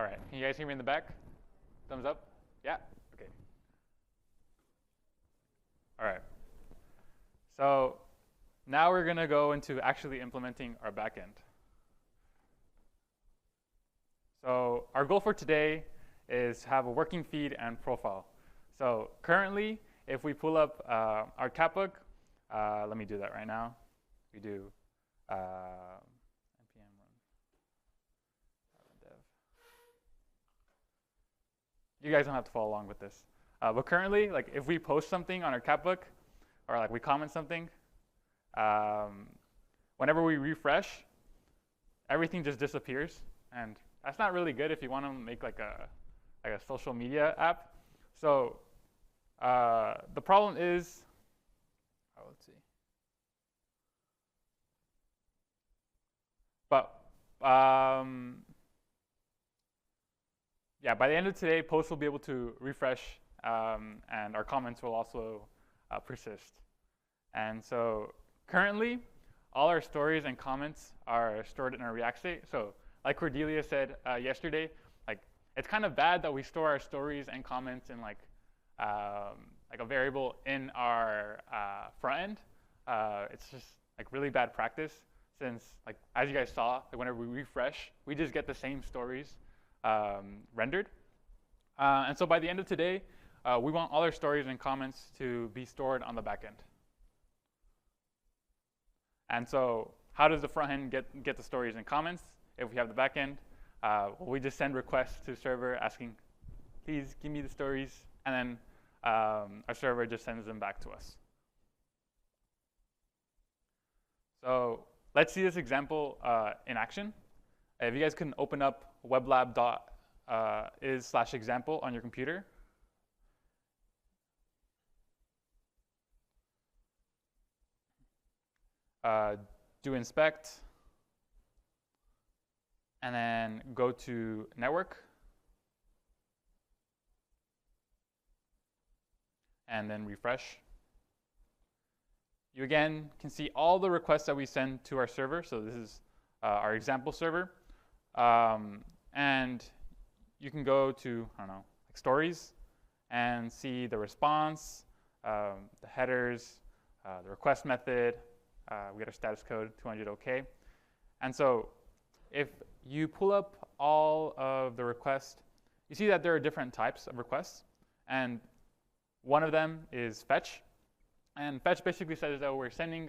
right. Can you guys hear me in the back? Thumbs up? Yeah? Okay. All right. So now we're going to go into actually implementing our backend. So our goal for today is to have a working feed and profile. So currently, if we pull up our cat book, let me do that right now. We do npm run dev. You guys don't have to follow along with this. But currently, like if we post something on our cat book, or like we comment something, whenever we refresh, everything just disappears, and that's not really good if you want to make like a social media app. So the problem is, let's see. But yeah, by the end of today, posts will be able to refresh, and our comments will also persist. And so currently, all our stories and comments are stored in our React state. So like Cordelia said yesterday, like it's kind of bad that we store our stories and comments in like a variable in our front end. It's just like really bad practice, since like as you guys saw, like whenever we refresh, we just get the same stories rendered. And so by the end of today, we want all our stories and comments to be stored on the back end. And so how does the front end get the stories and comments if we have the back end? Well, we just send requests to the server asking, please give me the stories, and then our server just sends them back to us. So let's see this example in action. If you guys can open up weblab.is/example on your computer. Do inspect, and then go to network, and then refresh. You again can see all the requests that we send to our server. So this is our example server. And you can go to, I don't know, like stories, and see the response, the headers, the request method. We got our status code, 200 OK. And so if you pull up all of the requests, you see that there are different types of requests. And one of them is fetch. And fetch basically says that we're sending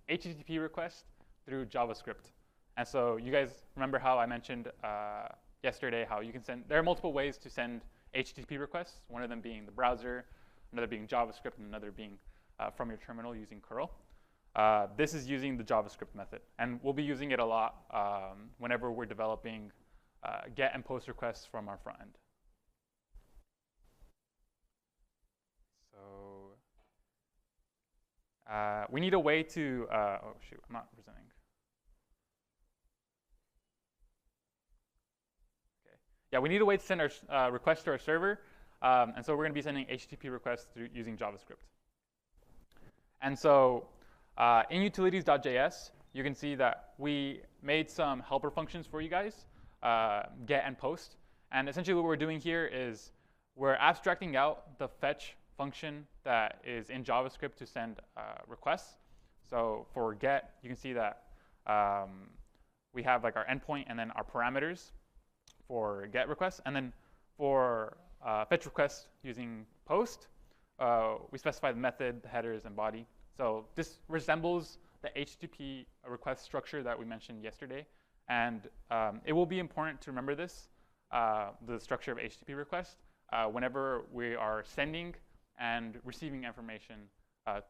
HTTP request through JavaScript. And so you guys remember how I mentioned yesterday how you can send, there are multiple ways to send HTTP requests, one of them being the browser, another being JavaScript, and another being from your terminal using curl. This is using the JavaScript method, and we'll be using it a lot whenever we're developing get and post requests from our front end. So we need a way to, oh shoot, I'm not presenting. Okay. Yeah, we need a way to send our requests to our server, and so we're going to be sending HTTP requests through using JavaScript. And so in utilities.js, you can see that we made some helper functions for you guys, get and post. And essentially what we're doing here is we're abstracting out the fetch function that is in JavaScript to send requests. So for get, you can see that we have like our endpoint and then our parameters for get requests. And then for fetch requests using post, we specify the method, the headers, and body. So this resembles the HTTP request structure that we mentioned yesterday. And it will be important to remember this, the structure of HTTP request, whenever we are sending and receiving information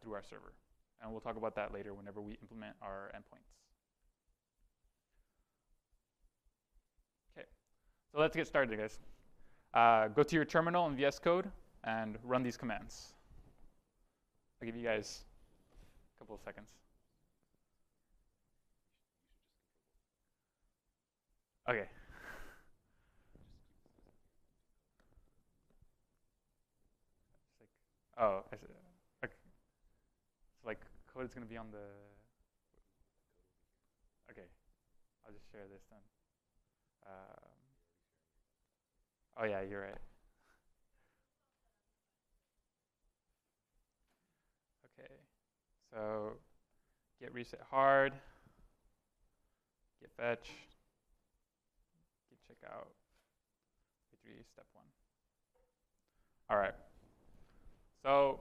through our server. And we'll talk about that later whenever we implement our endpoints. OK, so let's get started, guys. Go to your terminal in VS Code and run these commands. I'll give you guys a couple of seconds. OK. Oh, I see. Okay. So like code is going to be on the. Okay, I'll just share this then. Oh yeah, you're right. Okay, so get reset hard, get fetch, get checkout, v3 step 1. All right. So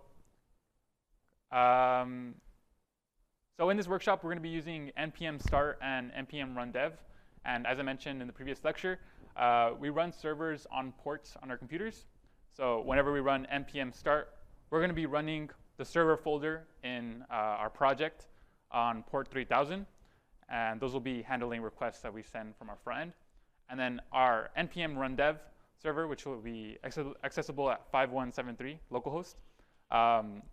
so in this workshop, we're going to be using npm start and npm run dev. And as I mentioned in the previous lecture, we run servers on ports on our computers. So whenever we run npm start, we're going to be running the server folder in our project on port 3000. And those will be handling requests that we send from our front end. And then our npm run dev server, which will be accessible at 5173 localhost,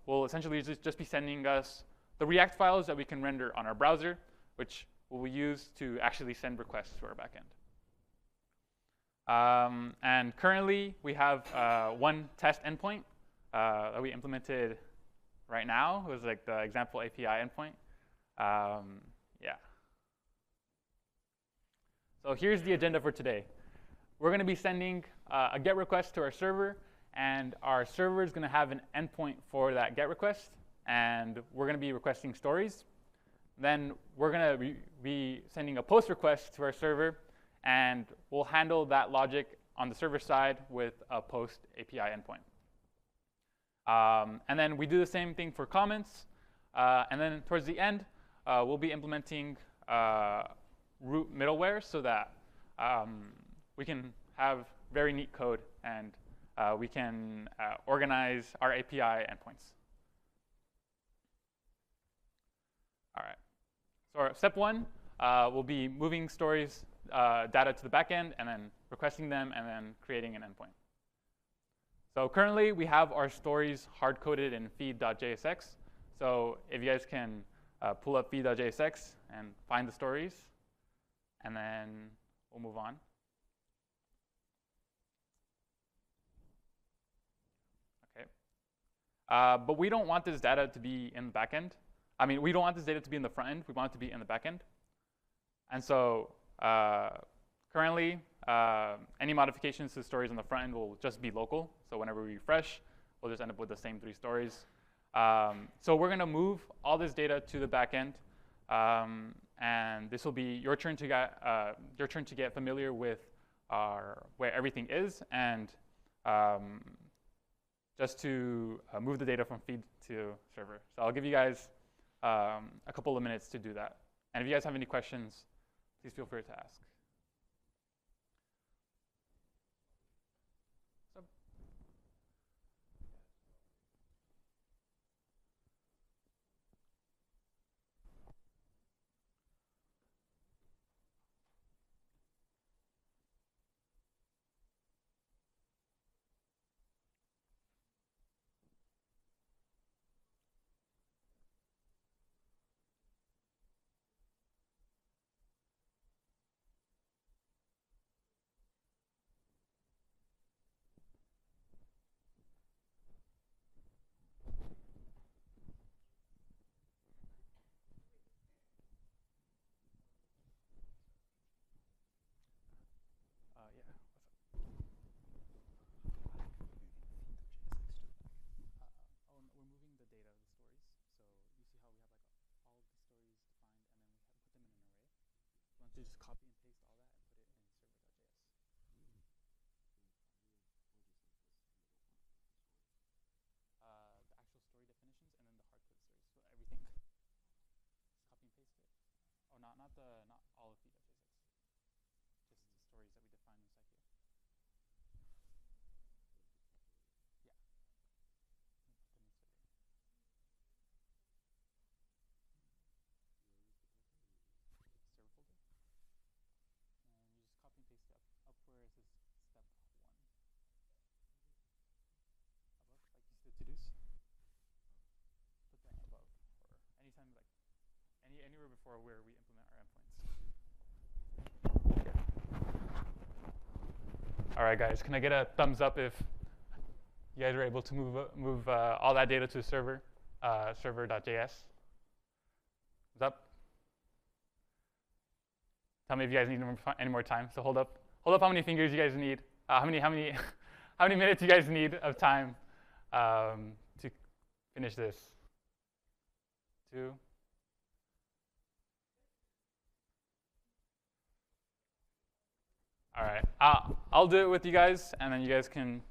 will essentially just be sending us the React files that we can render on our browser, which we'll use to actually send requests to our backend. And currently, we have one test endpoint that we implemented right now. It was like the example API endpoint. Yeah. So here's the agenda for today. We're going to be sending a GET request to our server, and our server is going to have an endpoint for that GET request, and we're going to be requesting stories. Then we're going to be sending a POST request to our server, and we'll handle that logic on the server side with a POST API endpoint. And then we do the same thing for comments. And then towards the end, we'll be implementing root middleware so that we can have very neat code, and we can organize our API endpoints. All right. So step 1 will be moving stories data to the backend, and then requesting them, and then creating an endpoint. So currently, we have our stories hard-coded in feed.jsx. So if you guys can pull up feed.jsx and find the stories, and then we'll move on. Okay. But we don't want this data to be in the backend. I mean, we don't want this data to be in the front end. We want it to be in the backend. And so currently, any modifications to stories on the front end will just be local. So whenever we refresh, we'll just end up with the same 3 stories. So we're going to move all this data to the backend. And this will be your turn to get familiar with where everything is, and just to move the data from feed to server. So I'll give you guys a couple of minutes to do that. And if you guys have any questions, please feel free to ask. Just copy and paste all that and put it in server.js. The actual story definitions and then the hard-coded stories. So everything. Just copy and paste it. Oh, not all of feed.js. Just the stories that we define inside here. Yeah. Put them inside there. Server folder. And you just copy and paste it up where it says step 1. Above, like you see the to-dos. Put that above, or anytime, like anywhere before where we implement our endpoints. All right, guys, can I get a thumbs up if you guys are able to move all that data to the server, server.js? Thumbs up. Tell me if you guys need any more time. So hold up how many fingers you guys need. how many how many minutes you guys need of time to finish this? 2. All right, I'll do it with you guys, and then you guys can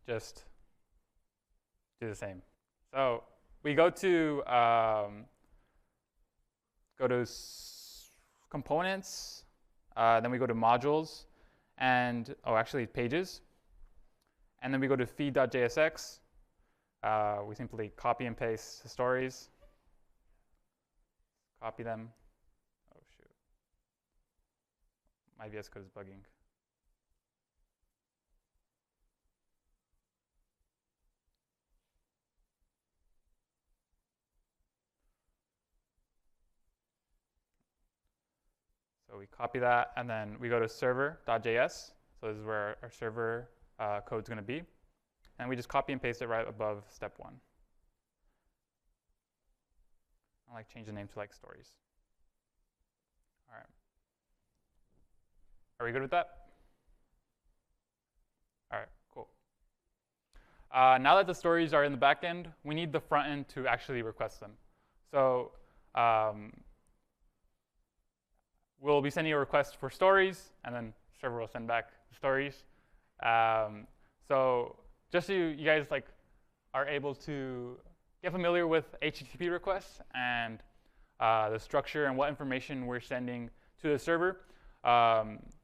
just do the same. So we go to components, then we go to modules, and actually pages, and then we go to feed.jsx. We simply copy and paste the stories, copy them. Oh shoot, my VS Code is bugging. So we copy that, and then we go to server.js. So this is where our server code is going to be. And we just copy and paste it right above step 1. I like change the name to like stories. All right. Are we good with that? All right, cool. Now that the stories are in the backend, we need the front end to actually request them. So we'll be sending a request for stories, and then server will send back the stories. So just so you guys are able to get familiar with HTTP requests and the structure and what information we're sending to the server,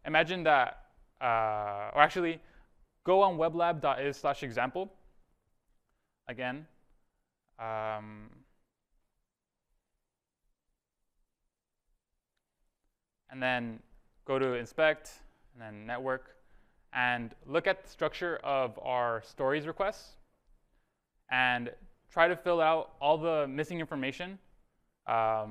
imagine that, or actually, go on weblab.is/example again. And then go to inspect, and then network, and look at the structure of our stories requests, and try to fill out all the missing information. All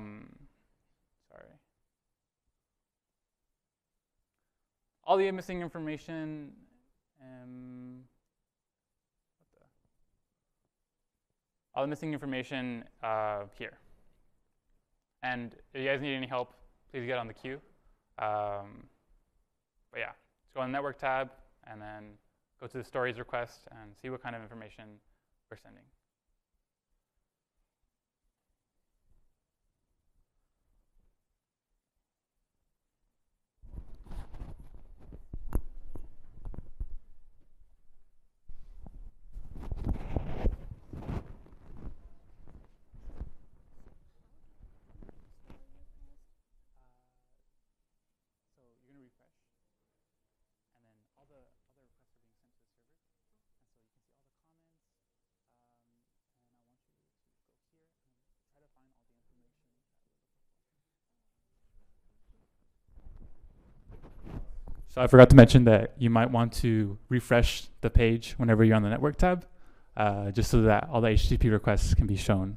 the missing information. All the missing information here. And if you guys need any help, please get on the queue. But yeah, just go on the network tab, and then go to the stories request and see what kind of information we're sending. So I forgot to mention that you might want to refresh the page whenever you're on the network tab, just so that all the HTTP requests can be shown.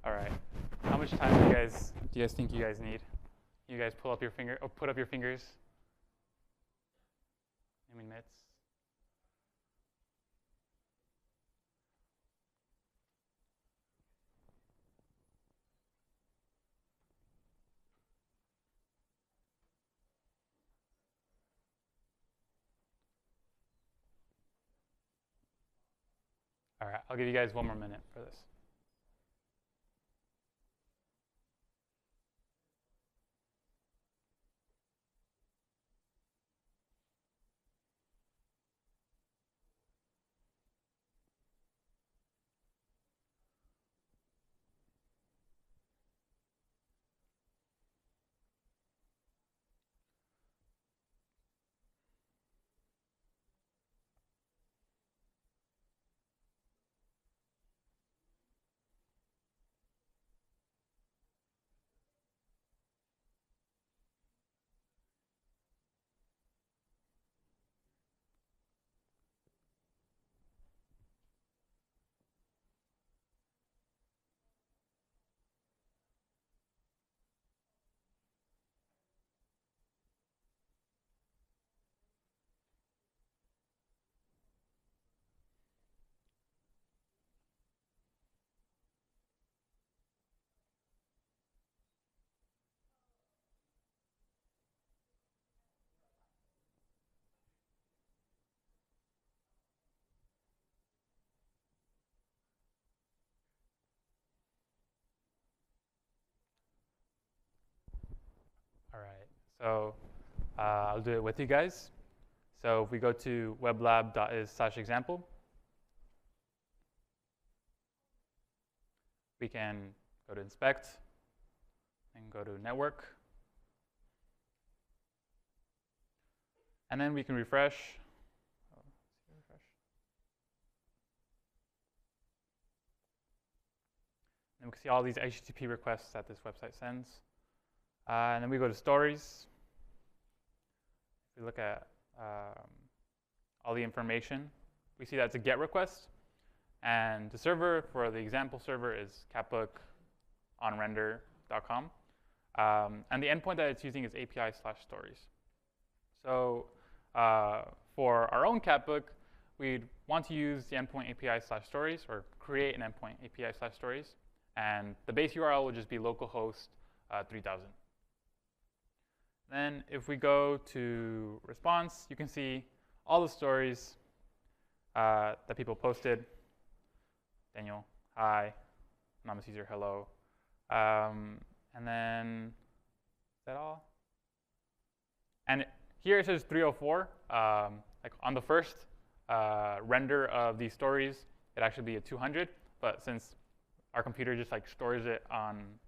All right. How much time do you guys think you guys need? You guys put up your fingers. How many minutes? All right, I'll give you guys 1 more minute for this. All right, so I'll do it with you guys. So if we go to weblab.is/example, we can go to inspect and go to network. And then we can refresh. And we can see all these HTTP requests that this website sends. And then we go to stories. If we look at all the information, we see that it's a GET request. And the server for the example server is capbook.onrender.com. And the endpoint that it's using is API/stories. So for our own capbook, we'd want to use the endpoint API/stories or create an endpoint API/stories. And the base URL will just be localhost 3000. Then if we go to response, you can see all the stories that people posted. Daniel, hi. Anonymous user, hello. And then, is that all? And here it says 304. Like on the first render of these stories, it'd actually be a 200. But since our computer just like stores it on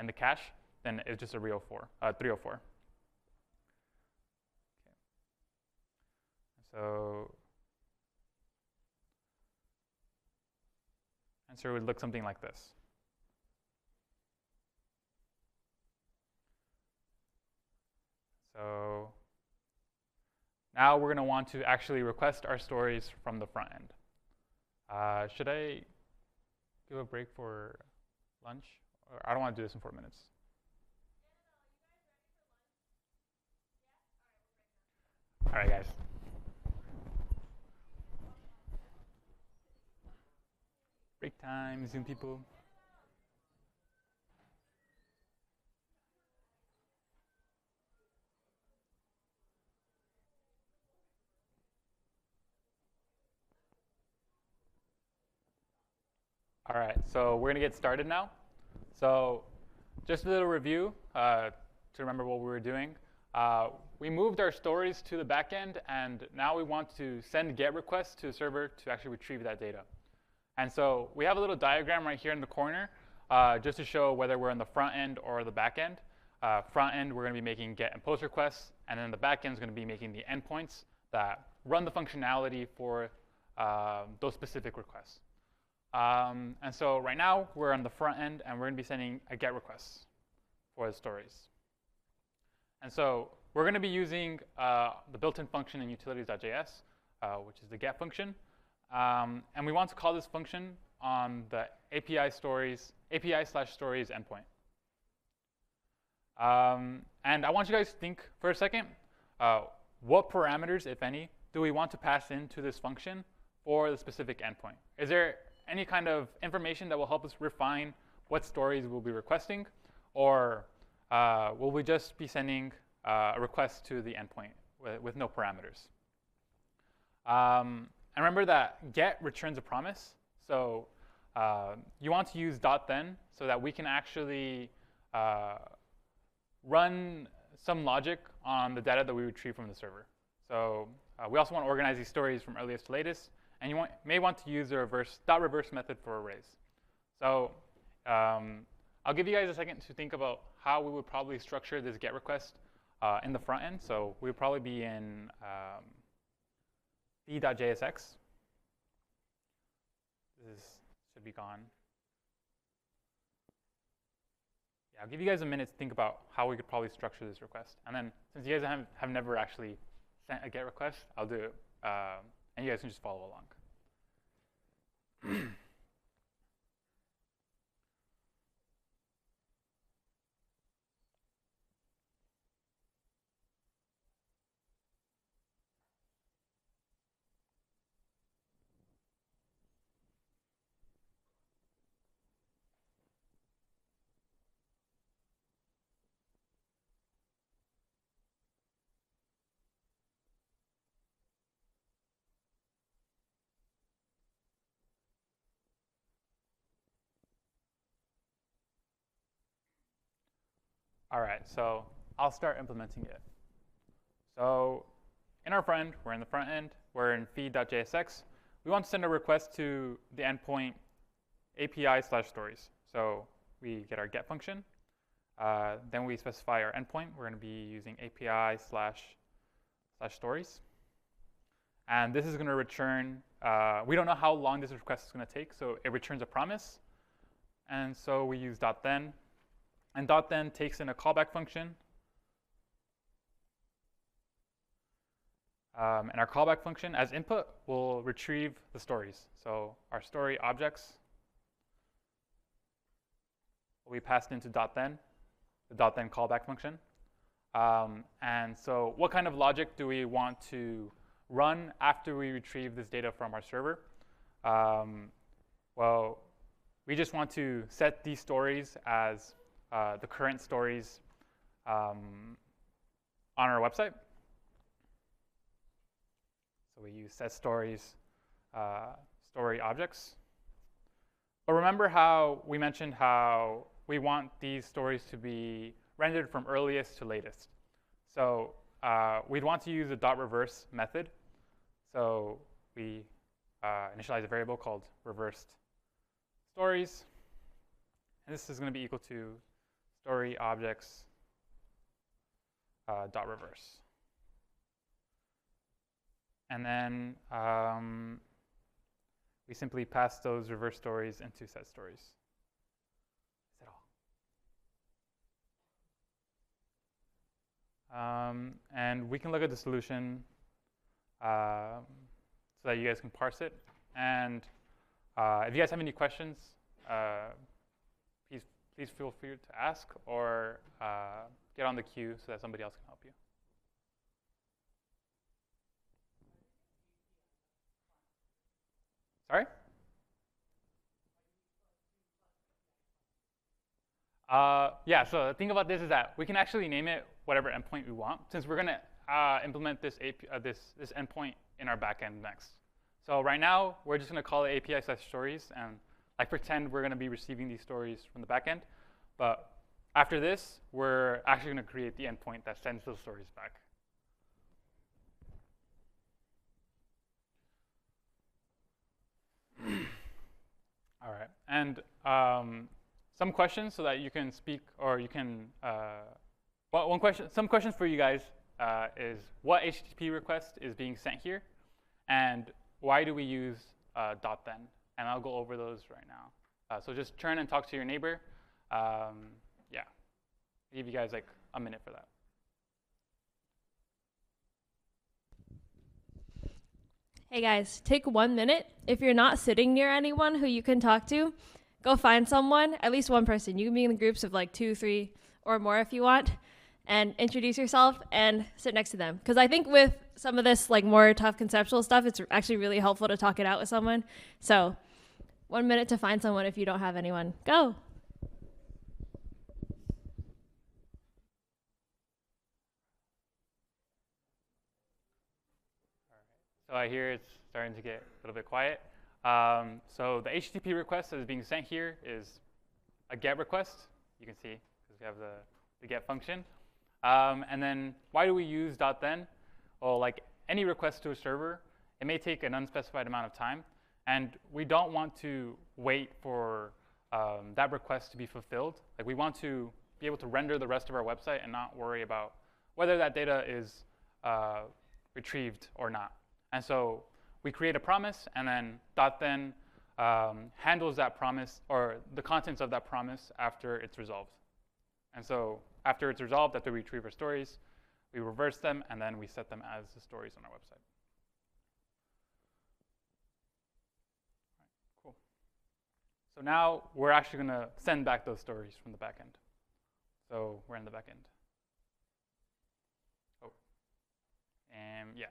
in the cache, then it's just a 304. So answer would look something like this. So now we're going to want to actually request our stories from the front end. Should I give a break for lunch? Or I don't want to do this in 4 minutes. All right, guys. Break time, Zoom people. All right, so we're going to get started now. So just a little review to remember what we were doing. We moved our stories to the backend, and now we want to send GET requests to the server to actually retrieve that data. And so we have a little diagram right here in the corner just to show whether we're in the front end or the back end. Front end, we're going to be making GET and POST requests, and then the back end is going to be making the endpoints that run the functionality for those specific requests. And so right now, we're on the front end, and we're going to be sending a GET request for the stories. And so we're going to be using the built-in function in utilities.js, which is the GET function. And we want to call this function on the API/stories endpoint. And I want you guys to think for a second, what parameters, if any, do we want to pass into this function for the specific endpoint? Is there any kind of information that will help us refine what stories we'll be requesting? Or will we just be sending a request to the endpoint with no parameters? And remember that GET returns a promise. So you want to use .then so that we can actually run some logic on the data that we retrieve from the server. So we also want to organize these stories from earliest to latest. And you may want to use the reverse method for arrays. So I'll give you guys a second to think about how we would probably structure this GET request in the front end. So we would probably be in d.jsx. This should be gone. Yeah, I'll give you guys a minute to think about how we could probably structure this request. And then since you guys have never actually sent a GET request, I'll do it. And you guys can just follow along. All right, so I'll start implementing it. So in our front end, we're in the front end, we're in feed.jsx. We want to send a request to the endpoint API/stories. So we get our get function. Then we specify our endpoint. We're going to be using API/stories. And this is going to return, we don't know how long this request is going to take, so it returns a promise. And so we use .then. And .then takes in a callback function. And our callback function, as input, will retrieve the stories. So our story objects will be passed into .then, the .then callback function. And so what kind of logic do we want to run after we retrieve this data from our server? Well, we just want to set these stories as the current stories on our website. So we use set stories, story objects. But remember how we mentioned how we want these stories to be rendered from earliest to latest. So we'd want to use a .reverse method. So we initialize a variable called reversed stories. And this is going to be equal to story objects .reverse. And then we simply pass those reverse stories into set stories. That's it all. And we can look at the solution so that you guys can parse it. And if you guys have any questions, please feel free to ask or get on the queue so that somebody else can help you. Sorry? Yeah, so the thing about this is that we can actually name it whatever endpoint we want, since we're going to implement this endpoint in our backend next. So right now, we're just going to call it API/stories and like pretend we're going to be receiving these stories from the backend. But after this, we're actually going to create the endpoint that sends those stories back. All right, and some questions so that you can speak, or you can. Well, some questions for you guys is what HTTP request is being sent here, and why do we use .then? And I'll go over those right now. So just turn and talk to your neighbor. Yeah, I'll give you guys like a minute for that. Hey guys, take 1 minute. If you're not sitting near anyone who you can talk to, go find someone, at least one person. You can be in groups of like 2, 3, or more if you want, and introduce yourself and sit next to them. Because I think with some of this like more tough conceptual stuff, it's actually really helpful to talk it out with someone. So 1 minute to find someone if you don't have anyone. Go. So I hear it's starting to get a little bit quiet. So the HTTP request that is being sent here is a GET request. You can see because we have the GET function. And then why do we use .then? Well, like any request to a server, it may take an unspecified amount of time. And we don't want to wait for that request to be fulfilled. Like we want to be able to render the rest of our website and not worry about whether that data is retrieved or not. And so we create a promise, and then .then handles that promise or the contents of that promise after it's resolved. And so after it's resolved, after we retrieve our stories, we reverse them, and then we set them as the stories on our website. All right, cool. So now we're actually going to send back those stories from the backend. So we're in the backend. Oh, and yeah.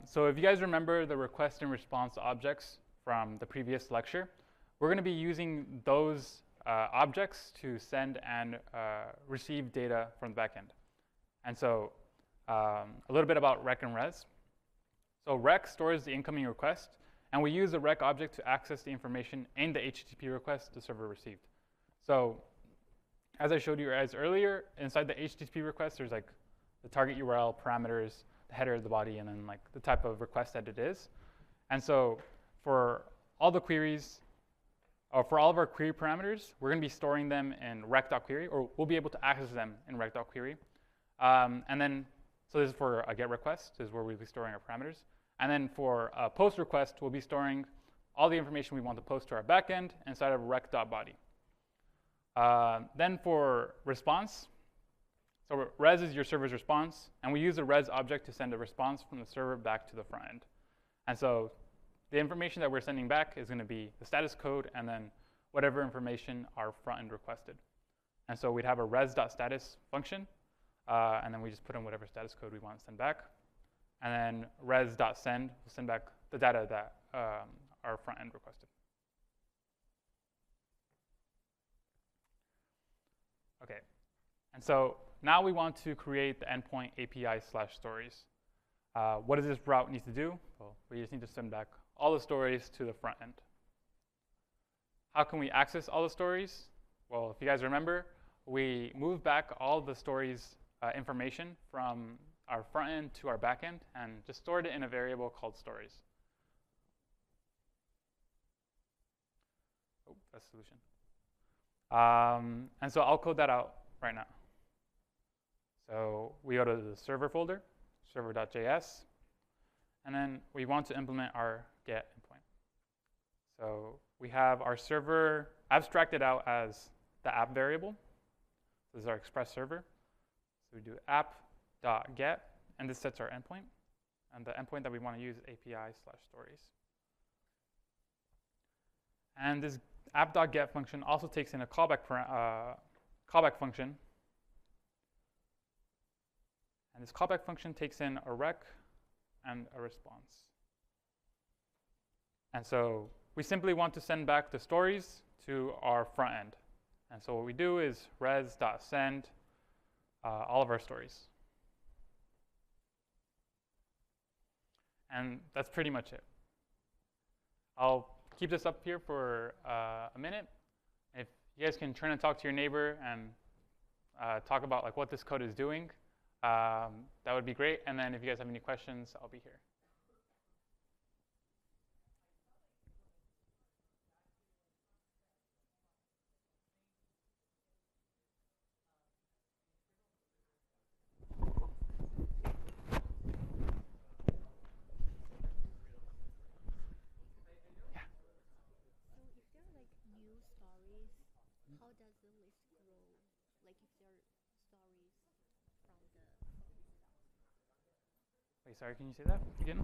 So if you guys remember the request and response objects from the previous lecture, we're going to be using those objects to send and receive data from the backend. And so a little bit about rec and res. So rec stores the incoming request, and we use the rec object to access the information in the HTTP request the server received. So as I showed you guys earlier, inside the HTTP request, there's like the target URL, parameters, the header, the body, and then like the type of request that it is. And so for all the queries, or for all of our query parameters, we're going to be storing them in rec.query, or we'll be able to access them in rec.query. And then, so this is for a GET request. This is where we'll be storing our parameters. And then for a POST request, we'll be storing all the information we want to post to our backend inside of rec.body. Then for response, so res is your server's response, and we use a res object to send a response from the server back to the front end. And so the information that we're sending back is going to be the status code and then whatever information our front end requested. And so we'd have a res.status function, and then we just put in whatever status code we want to send back. And then res.send will send back the data that our front end requested. OK. And so now we want to create the endpoint API/stories. What does this route need to do? Well, we just need to send back all the stories to the front end. How can we access all the stories? Well, if you guys remember, we moved back all the stories information from our front end to our back end and just stored it in a variable called stories. Oh, that's the solution. And so I'll code that out right now. So we go to the server folder, server.js, and then we want to implement our GET endpoint. So we have our server abstracted out as the app variable. This is our express server. So we do app.get, and this sets our endpoint. And the endpoint that we want to use is API/stories. And this app.get function also takes in a callback function. And this callback function takes in a rec and a response. And so we simply want to send back the stories to our front end. And so what we do is res.send all of our stories. And that's pretty much it. I'll keep this up here for a minute. If you guys can turn and talk to your neighbor and talk about like what this code is doing, that would be great. And then if you guys have any questions, I'll be here. Wait, sorry, can you say that again?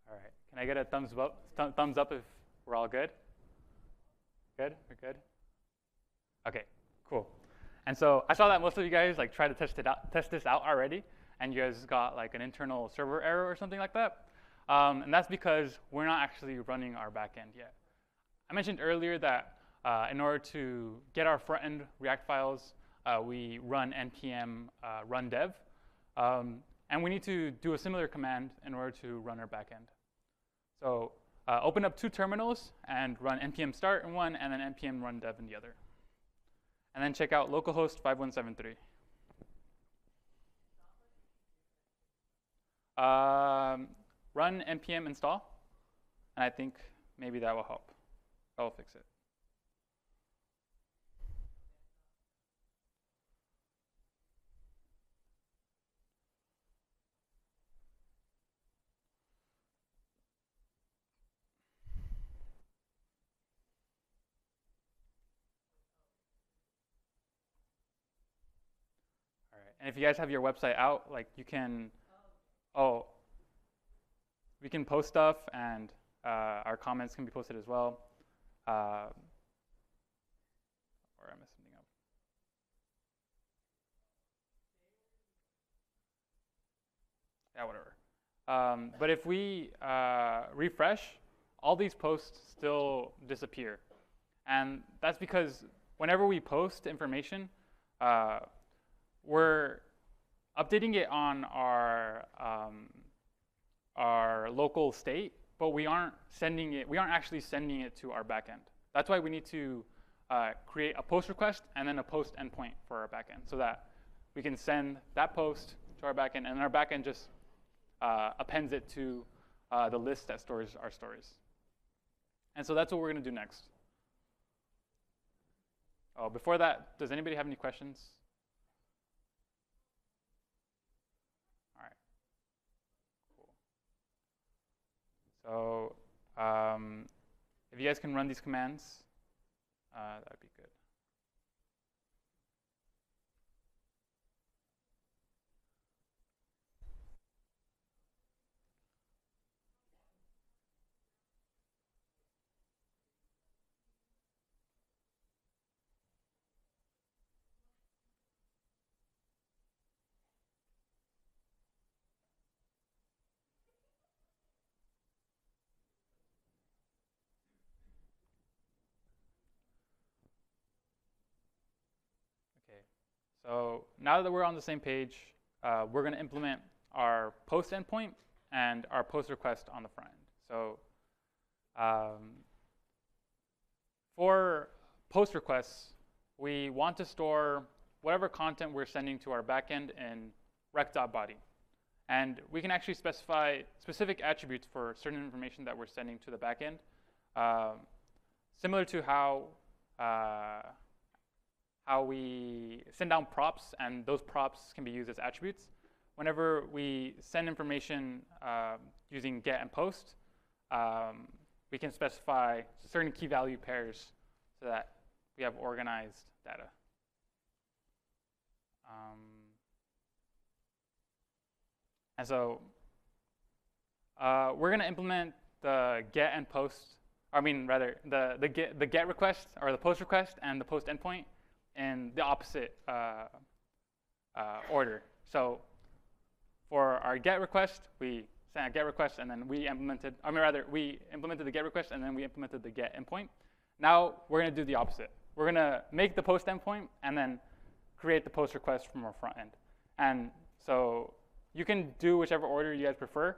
All right. Can I get a thumbs up if we're all good? Good? We're good? Okay, cool. And so I saw that most of you guys like try to test this out already, and you guys got like an internal server error or something like that. And that's because we're not actually running our backend yet. I mentioned earlier that in order to get our front-end React files, we run npm run dev. And we need to do a similar command in order to run our backend. So open up 2 terminals and run npm start in one and then npm run dev in the other. And then check out localhost 5173. Run npm install, and I think maybe that will help. That will fix it. All right. And if you guys have your website out, like you can, we can post stuff, and our comments can be posted as well. Or I messed something up. Yeah, whatever. But if we refresh, all these posts still disappear. And that's because whenever we post information, we're updating it on our local state, but we aren't actually sending it to our backend. That's why we need to create a post request and then a post endpoint for our backend, so that we can send that post to our backend, and our backend just appends it to the list that stores our stories. And so that's what we're going to do next. Oh, before that, does anybody have any questions? All right. Cool. So if you guys can run these commands, that would be good. Okay, so now that we're on the same page, we're going to implement our post endpoint and our post request on the front end. So for post requests, we want to store whatever content we're sending to our backend in rec.body. And we can actually specify specific attributes for certain information that we're sending to the backend, similar to how we send down props, and those props can be used as attributes. Whenever we send information using get and post, we can specify certain key value pairs so that we have organized data. And so we're going to implement the get and post, the get request or the post request and the post endpoint in the opposite order. So for our get request, we sent a get request, and then we implemented the get request, and then we implemented the get endpoint. Now we're going to do the opposite. We're going to make the post endpoint and then create the post request from our front end. And so you can do whichever order you guys prefer,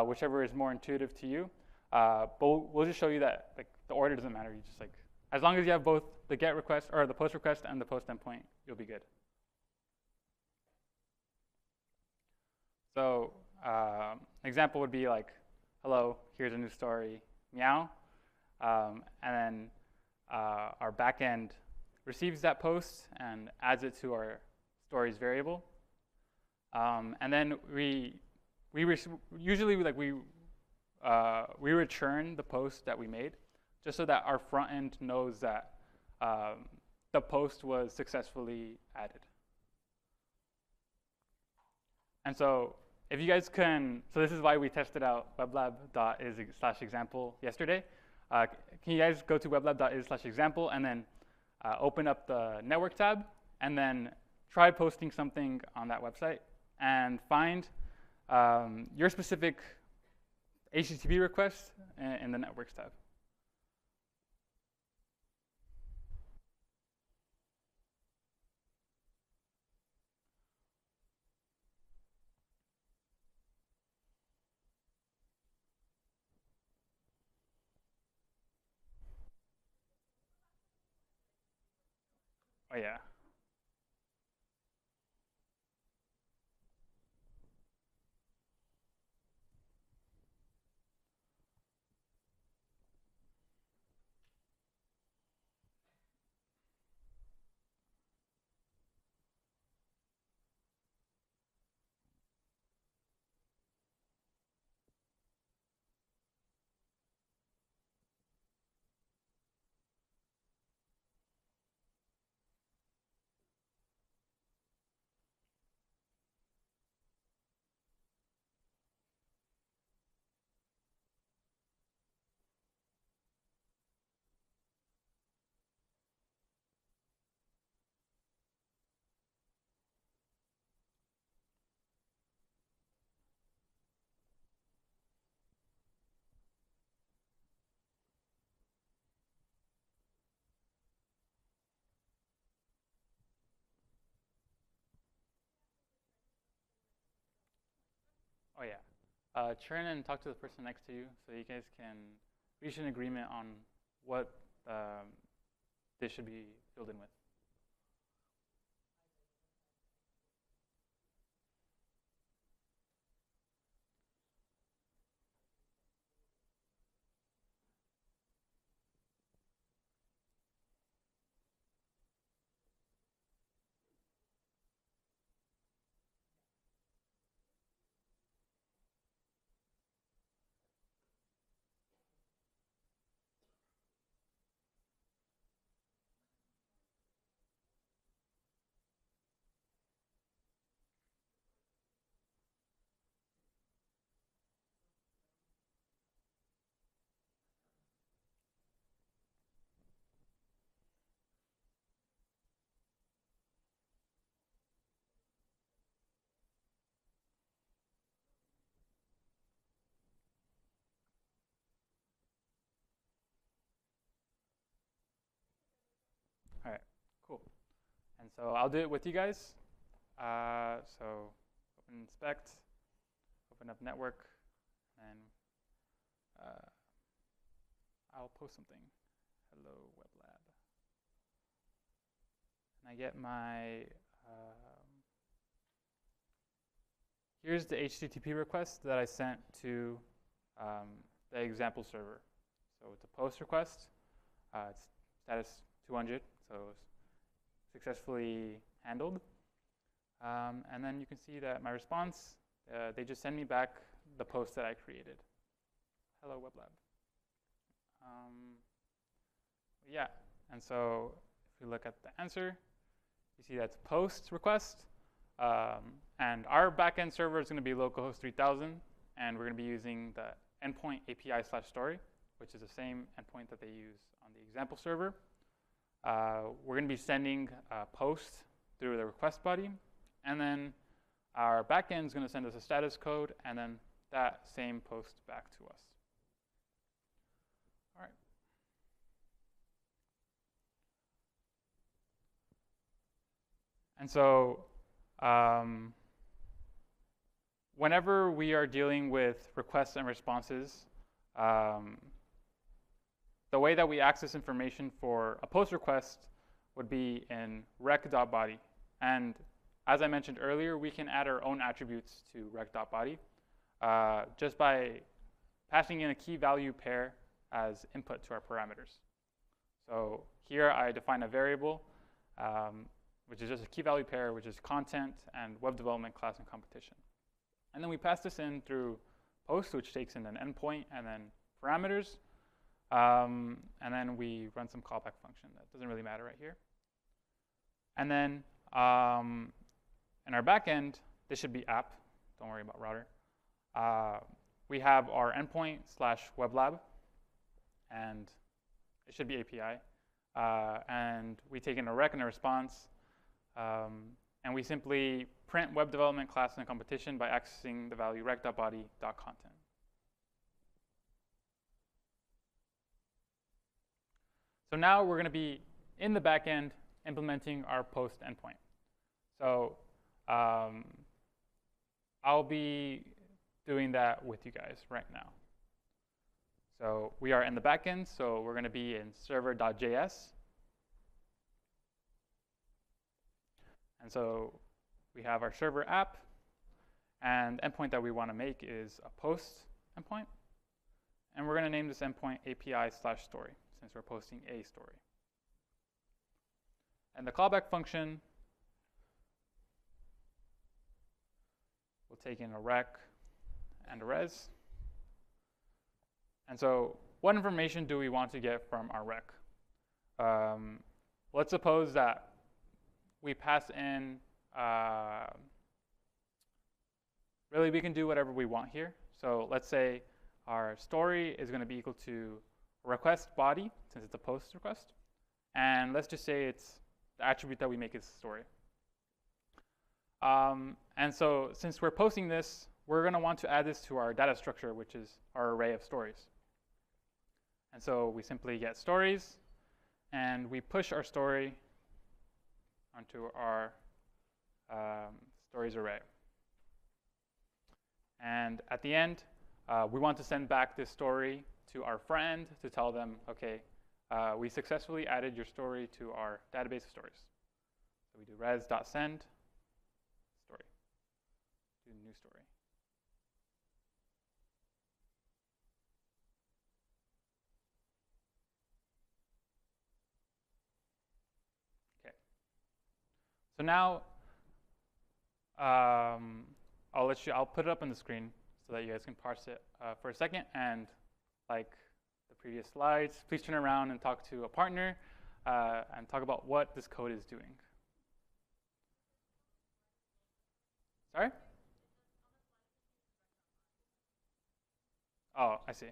whichever is more intuitive to you. But we'll just show you that the order doesn't matter. You just as long as you have both the get request or the post request and the post endpoint, you'll be good. So an example would be like, hello, here's a new story, meow. And then our backend receives that post and adds it to our stories variable. And then we usually return the post that we made, just so that our front end knows that the post was successfully added. And so if you guys can, so this is why we tested out weblab.is/example yesterday. Can you guys go to weblab.is/example and then open up the network tab and then try posting something on that website and find your specific HTTP request in the networks tab. Oh yeah. Oh yeah. Turn and talk to the person next to you so you guys can reach an agreement on what this should be filled in with. All right, cool. And so I'll do it with you guys. So open inspect, open up network, and I'll post something. Hello, weblab. And I get my, here's the HTTP request that I sent to the example server. So it's a post request. It's status 200, so successfully handled. And then you can see that my response, they just send me back the post that I created. Hello, weblab. Yeah, and so if we look at the answer, you see that's post request. And our backend server is going to be localhost 3000, and we're going to be using the endpoint API/story, which is the same endpoint that they use on the example server. We're going to be sending a post through the request body, and then our backend is going to send us a status code, and then that same post back to us. All right. And so whenever we are dealing with requests and responses, the way that we access information for a post request would be in rec.body. And as I mentioned earlier, we can add our own attributes to rec.body just by passing in a key value pair as input to our parameters. So here I define a variable, which is just a key value pair, which is content and web development class and competition. And then we pass this in through post, which takes in an endpoint and then parameters. And then we run some callback function. That doesn't really matter right here. And then in our backend, this should be app. Don't worry about router. We have our endpoint / weblab, and it should be API. And we take in a rec and a response, and we simply print web development class in a competition by accessing the value rec.body.content. So now we're going to be in the backend implementing our post endpoint. So I'll be doing that with you guys right now. So we are in the backend, so we're going to be in server.js. And so we have our server app, and the endpoint that we want to make is a post endpoint. And we're going to name this endpoint API/story, since we're posting a story. And the callback function will take in a rec and a res. And so what information do we want to get from our rec? Let's suppose that we pass in, really we can do whatever we want here. So let's say our story is going to be equal to request body, since it's a post request. And let's just say it's the attribute that we make is story. And so since we're posting this, we're going to want to add this to our data structure, which is our array of stories. And so we simply get stories, and we push our story onto our stories array. And at the end, we want to send back this story to our friend to tell them, OK, we successfully added your story to our database of stories. So we do res.send story, do new story. OK. So now I'll put it up on the screen so that you guys can parse it for a second. And like the previous slides, please turn around and talk to a partner and talk about what this code is doing. Sorry? Oh, I see.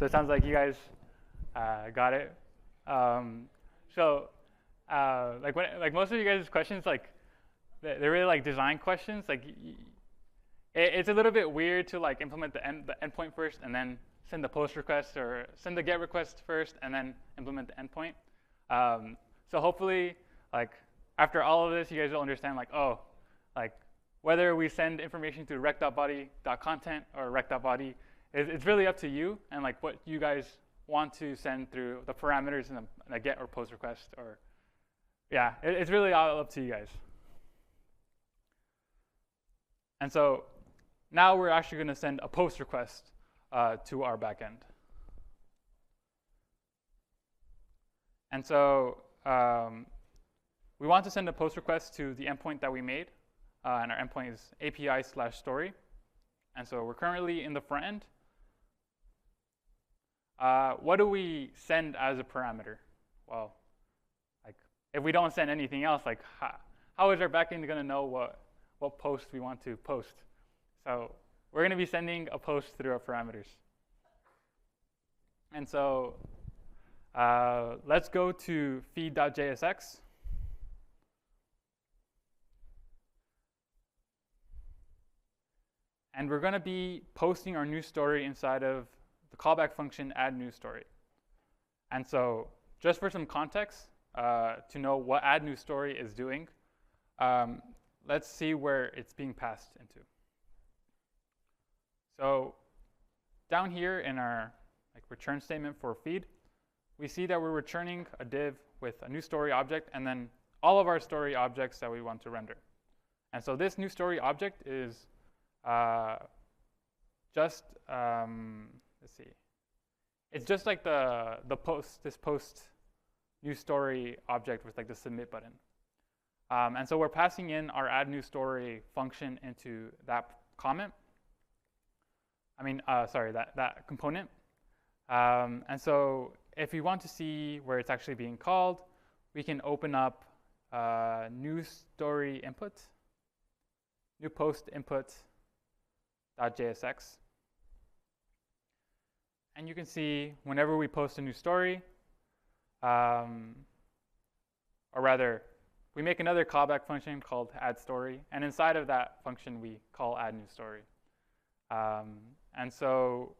So it sounds like you guys got it. Like most of you guys' questions, like they're really like design questions. Like it's a little bit weird to like implement the endpoint first and then send the post request, or send the get request first and then implement the endpoint. So hopefully, like after all of this, you guys will understand like, oh, like whether we send information to rec.body.content or rec.body, it's really up to you and like what you guys want to send through the parameters in a get or post request, or yeah, it's really all up to you guys. And so now we're actually going to send a post request to our backend. And so we want to send a post request to the endpoint that we made, and our endpoint is API/story. And so we're currently in the front end. What do we send as a parameter? Well, like if we don't send anything else, like how is our backend going to know what post we want to post? So we're going to be sending a post through our parameters. And so let's go to feed.jsx. And we're going to be posting our new story inside of the callback function add new story. And so just for some context, to know what add new story is doing, let's see where it's being passed into. So down here in our return statement for feed, we see that we're returning a div with a new story object and then all of our story objects that we want to render. And so this new story object is let's see. It's just like this post new story object with like the submit button. And so we're passing in our add new story function into that comment. That component. And so if we want to see where it's actually being called, we can open up new story input, new post input.jsx. And you can see whenever we post a new story, or rather, we make another callback function called add story. And inside of that function, we call add new story. And so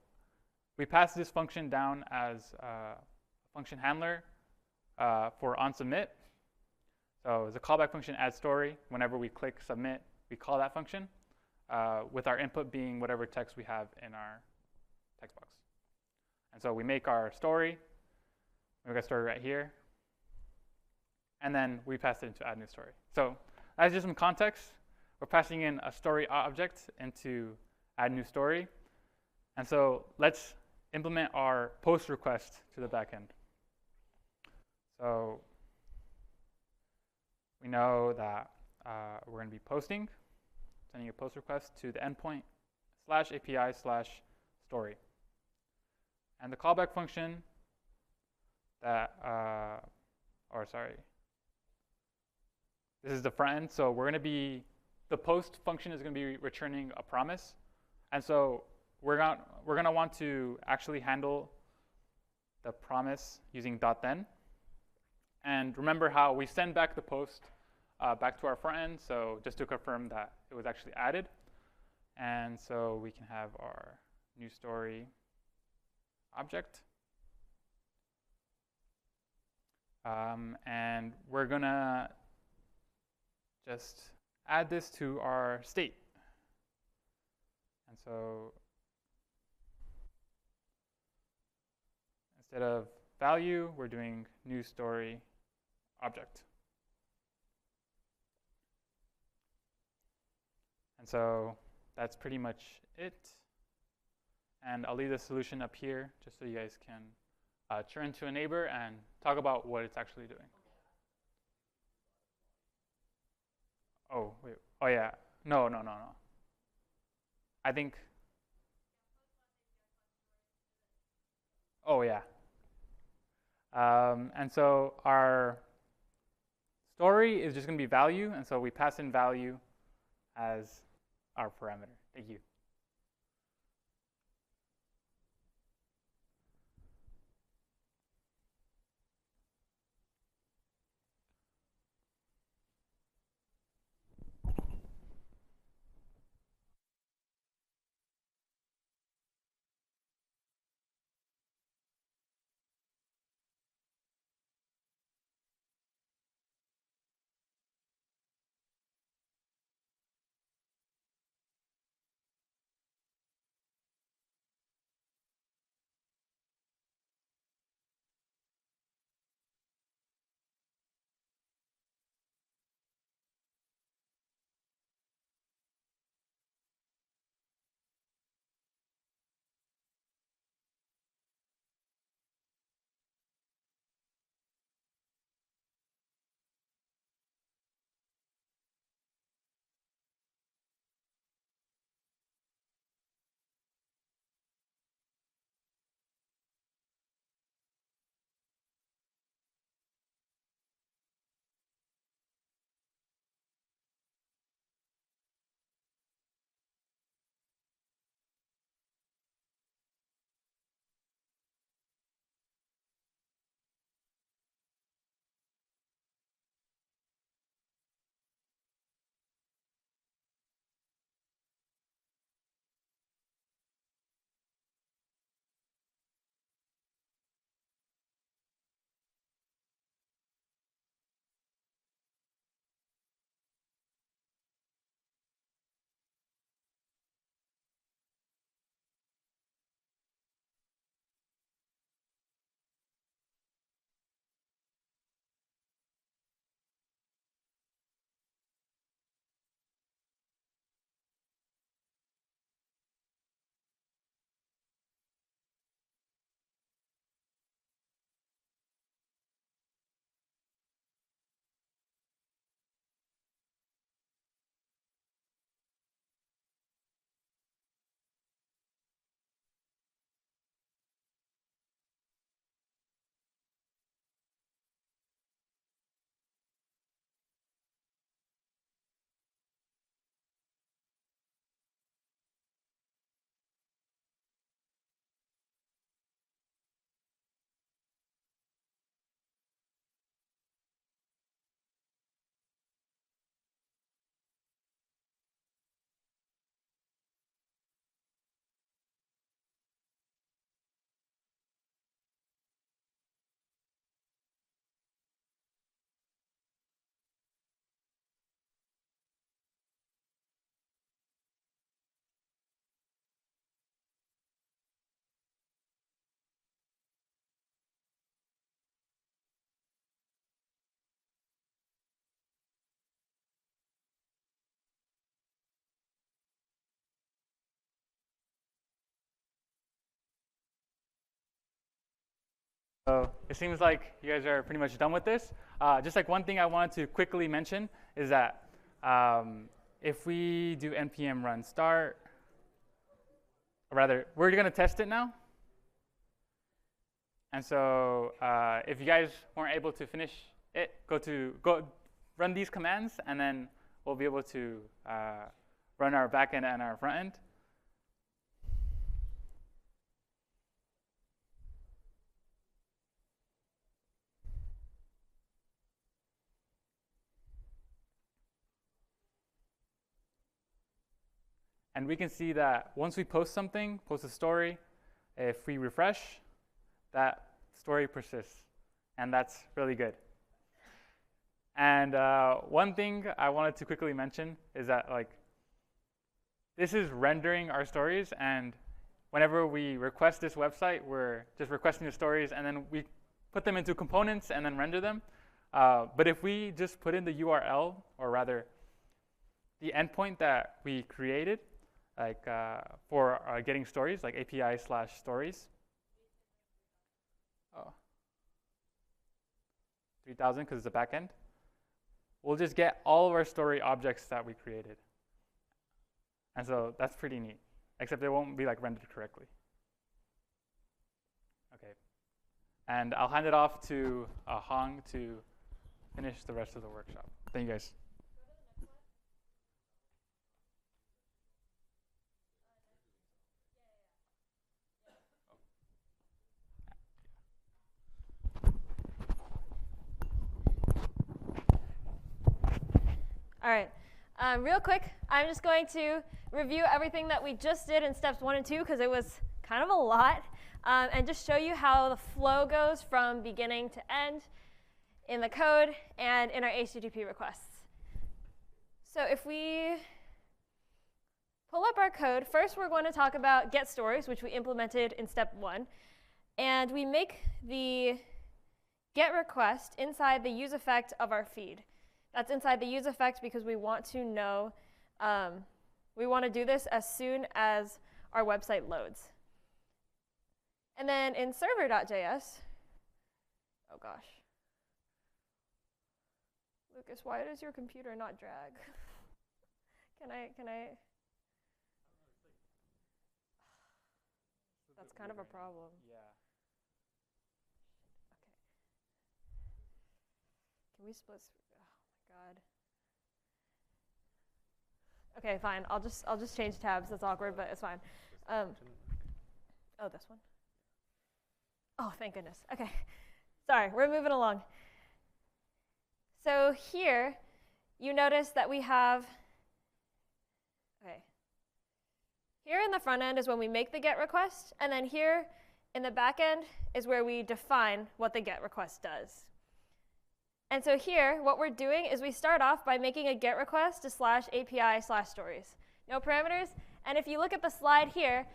we pass this function down as a function handler for onSubmit. So the callback function add story. Whenever we click submit, we call that function with our input being whatever text we have in our text box. And so we make our story. We've got story right here. And then we pass it into add new story. So that's just some context. We're passing in a story object into add new story. And so let's implement our post request to the backend. So we know that we're going to be sending a post request to the endpoint /API/story. And the callback function this is the front end. So we're going to be, the post function is going to be returning a promise. And so we're going to want to actually handle the promise using .then. And remember how we send back the post back to our front end. So just to confirm that it was actually added. And so we can have our new story object. And we're going to just add this to our state. And so instead of value, we're doing new story object. And so that's pretty much it. And I'll leave the solution up here just so you guys can turn to a neighbor and talk about what it's actually doing. Oh, wait. Oh, yeah. No. I think. Oh, yeah. And so our story is just going to be value. And so we pass in value as our parameter. Thank you. So it seems like you guys are pretty much done with this. Just like one thing I wanted to quickly mention is that if we do npm run start, or rather, we're going to test it now. And so if you guys weren't able to finish it, go run these commands, and then we'll be able to run our backend and our front end. And we can see that once we post something, post a story, if we refresh, that story persists. And that's really good. And one thing I wanted to quickly mention is that this is rendering our stories. And whenever we request this website, we're just requesting the stories, and then we put them into components and then render them. But if we just put in the URL, or rather the endpoint that we created, for getting stories, like API/stories. 3,000 because it's a backend. We'll just get all of our story objects that we created. And so that's pretty neat, except they won't be rendered correctly. Okay. And I'll hand it off to Hong to finish the rest of the workshop. Thank you guys. All right, real quick, I'm just going to review everything that we just did in steps 1 and 2, because it was kind of a lot, and just show you how the flow goes from beginning to end in the code and in our HTTP requests. So if we pull up our code, first we're going to talk about get stories, which we implemented in step 1. And we make the get request inside the use effect of our feed. That's inside the use effect because we want to know, we want to do this as soon as our website loads. And then in server.js, oh gosh. Lucas, why does your computer not drag? Can I? That's kind of a problem. Yeah. Okay. Can we split? God. Okay, fine. I'll just change tabs. That's awkward, but it's fine. Oh, this one. Oh, thank goodness. Okay. Sorry, we're moving along. So here, you notice that we have, okay. Here in the front end is when we make the GET request, and then here in the back end is where we define what the GET request does. And so here, what we're doing is we start off by making a GET request to /API/stories. No parameters. And if you look at the slide here,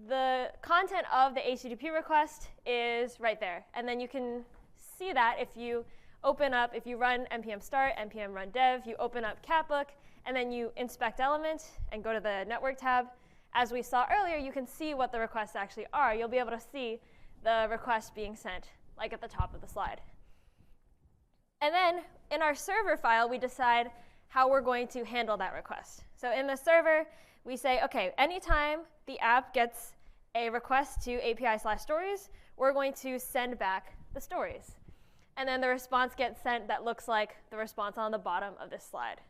the content of the HTTP request is right there. And then you can see that if you if you run npm start, npm run dev, you open up catbook, and then you inspect element and go to the network tab. As we saw earlier, you can see what the requests actually are. You'll be able to see the request being sent, like at the top of the slide. And then in our server file, we decide how we're going to handle that request. So in the server, we say, OK, anytime the app gets a request to API/stories, we're going to send back the stories. And then the response gets sent that looks like the response on the bottom of this slide.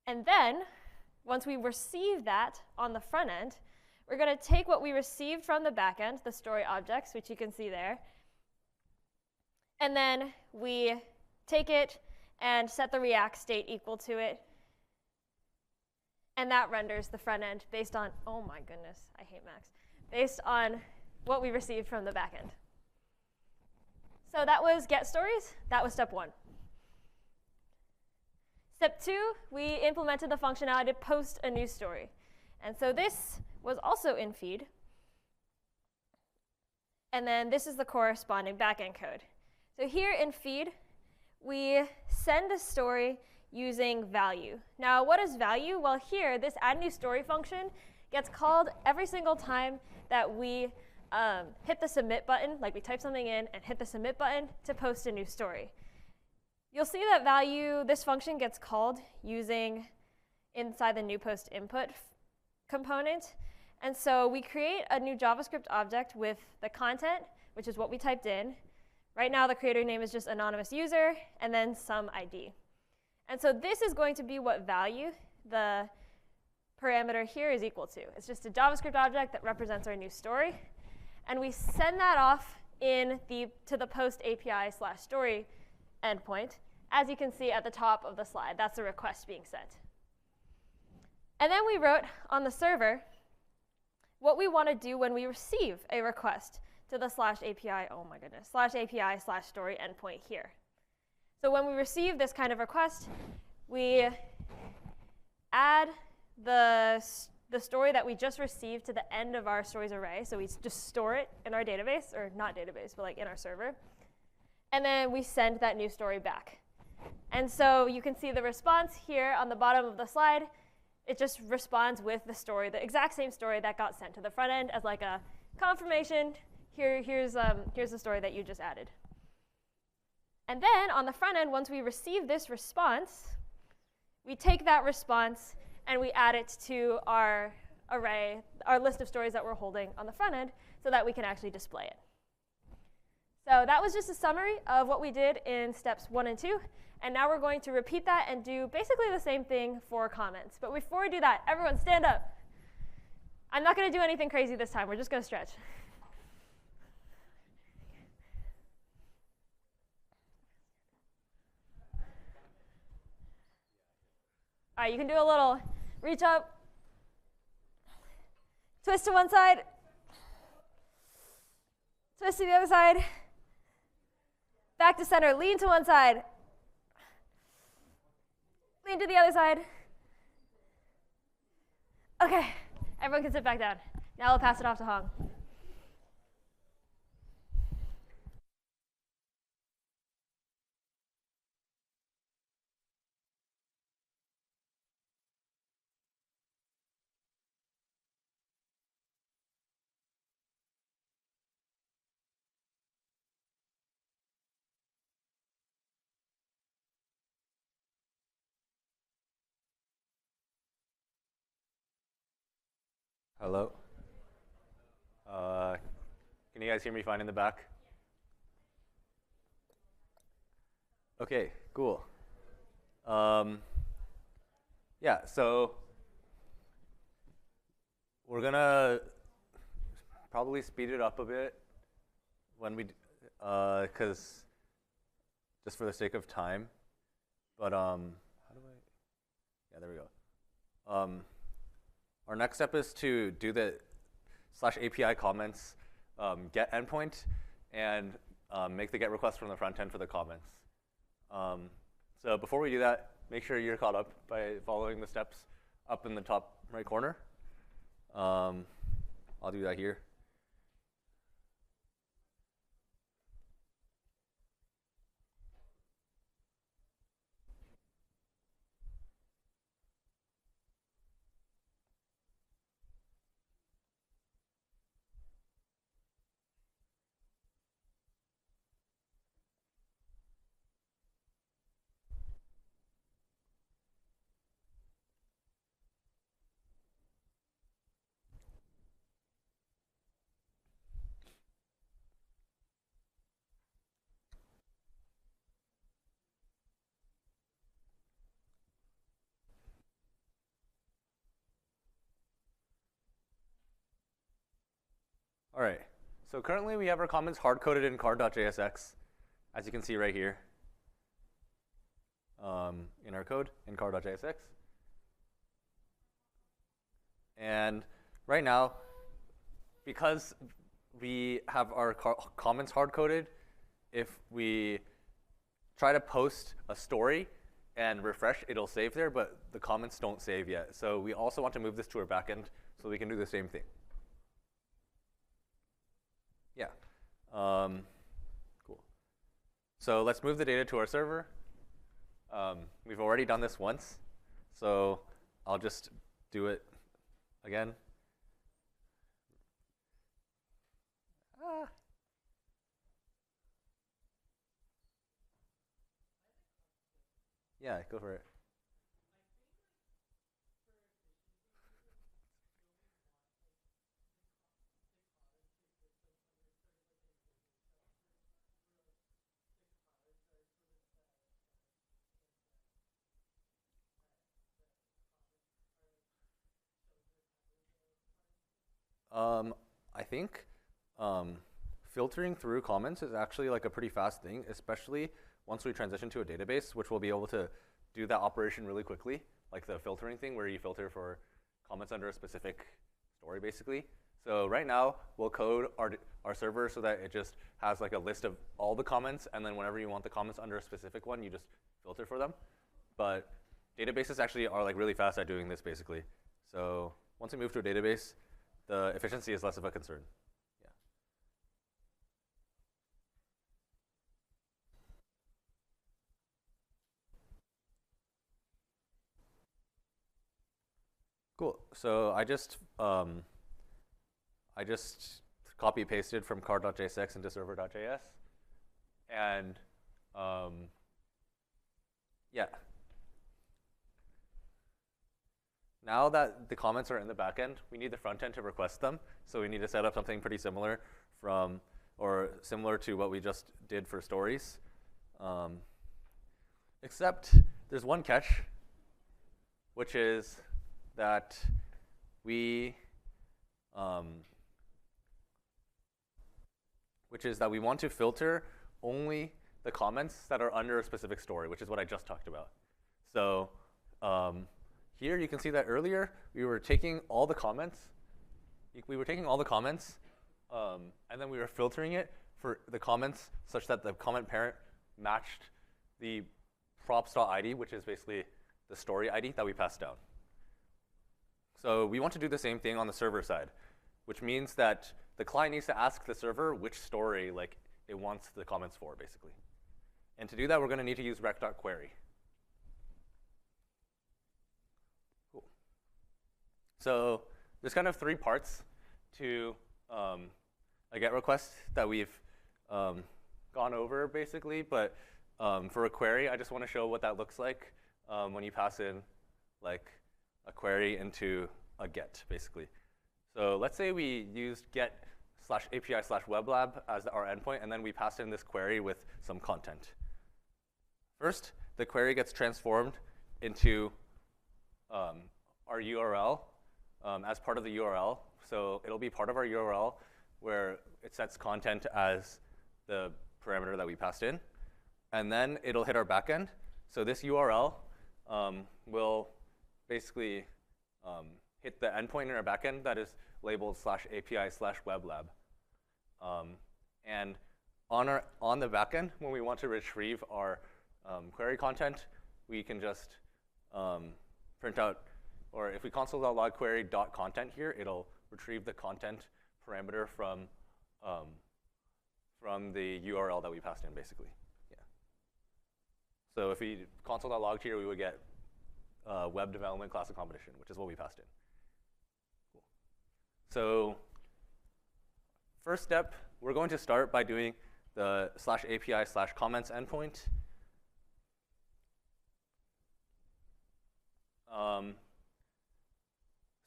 And then, once we receive that on the front end, we're going to take what we received from the back end, the story objects, which you can see there, and then we take it and set the React state equal to it. And that renders the front end based on, oh my goodness, I hate Max, based on what we received from the back end. So that was get stories. That was step 1. Step 2, we implemented the functionality to post a new story. And so this was also in feed. And then this is the corresponding backend code. So here in feed, we send a story using value. Now, what is value? Well, here, this add new story function gets called every single time that we hit the submit button, like we type something in and hit the submit button to post a new story. You'll see that value, this function gets called using inside the new post input component. And so we create a new JavaScript object with the content, which is what we typed in. Right now, the creator name is just anonymous user, and then some ID. And so this is going to be what value the parameter here is equal to. It's just a JavaScript object that represents our new story. And we send that off to the post API/story endpoint, as you can see at the top of the slide. That's the request being sent. And then we wrote on the server what we want to do when we receive a request to the /API, oh my goodness, /API/story endpoint here. So when we receive this kind of request, we add the story that we just received to the end of our stories array. So we just store it in our database, or not database, but like in our server. And then we send that new story back. And so you can see the response here on the bottom of the slide. It just responds with the story, the exact same story that got sent to the front end as like a confirmation. Here's the story that you just added. And then on the front end, once we receive this response, we take that response and we add it to our array, our list of stories that we're holding on the front end, so that we can actually display it. So that was just a summary of what we did in steps 1 and 2. And now we're going to repeat that and do basically the same thing for comments. But before we do that, everyone stand up. I'm not going to do anything crazy this time. We're just going to stretch. All right, you can do a little reach up, twist to one side, twist to the other side, back to center, lean to one side, lean to the other side. OK, everyone can sit back down. Now I'll pass it off to Hong. Hello. Can you guys hear me fine in the back? OK, cool. Yeah, so we're going to probably speed it up a bit when we, because just for the sake of time. But how do I? Yeah, there we go. Our next step is to do the /API comments get endpoint and make the get request from the front end for the comments. So before we do that, make sure you're caught up by following the steps up in the top right corner. I'll do that here. All right, so currently we have our comments hard-coded in car.jsx, as you can see right here in our code in car.jsx. And right now, because we have our comments hard-coded, if we try to post a story and refresh, it'll save there, but the comments don't save yet. So we also want to move this to our backend so we can do the same thing. Yeah, cool. So let's move the data to our server. We've already done this once, so I'll just do it again. Ah. Yeah, go for it. I think um, filtering through comments is actually like a pretty fast thing, especially once we transition to a database, which we'll be able to do that operation really quickly, like the filtering thing where you filter for comments under a specific story, basically. So right now, we'll code our server so that it just has like a list of all the comments, and then whenever you want the comments under a specific one, you just filter for them. But databases actually are like really fast at doing this, basically. So once we move to a database, the efficiency is less of a concern. Yeah. Cool. So I just copy pasted from car.jsx into server.js, and yeah. Now that the comments are in the backend, we need the front end to request them. So we need to set up something pretty similar similar to what we just did for stories. Except there's one catch, which is that we want to filter only the comments that are under a specific story, which is what I just talked about. So here you can see that earlier we were taking all the comments. And then we were filtering it for the comments such that the comment parent matched the props.id, which is basically the story ID that we passed down. So we want to do the same thing on the server side, which means that the client needs to ask the server which story it wants the comments for, basically. And to do that, we're going to need to use rec.query. Cool. So there's kind of three parts to a GET request that we've gone over, basically. But for a query, I just want to show what that looks like when you pass in a query into a GET, basically. So let's say we used get/API/weblab as our endpoint, and then we pass in this query with some content. First, the query gets transformed into our URL as part of the URL. So it'll be part of our URL where it sets content as the parameter that we passed in. And then it'll hit our backend. So this URL will basically hit the endpoint in our backend that is labeled /API/weblab. And on the backend, when we want to retrieve our query content, we can just print out, or if we console.log query.content here, it'll retrieve the content parameter from the URL that we passed in, basically. Yeah. So if we console.log here, we would get web development class of competition, which is what we passed in. Cool. So first step, we're going to start by doing the /API/comments endpoint.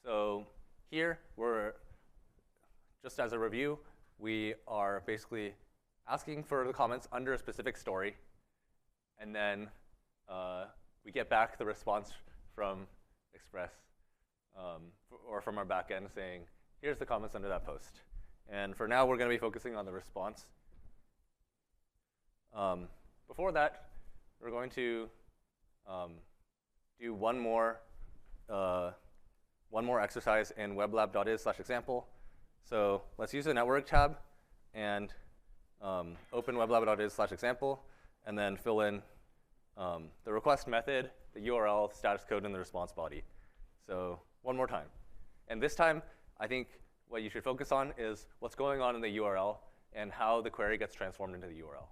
So here, just as a review, we are basically asking for the comments under a specific story. And then we get back the response from Express or from our backend saying, here's the comments under that post. And for now, we're going to be focusing on the response. Before that, we're going to do one more exercise in weblab.is/example. So let's use the network tab and open weblab.is/example, and then fill in the request method, the URL, status code, and the response body. So one more time. And this time, I think what you should focus on is what's going on in the URL and how the query gets transformed into the URL.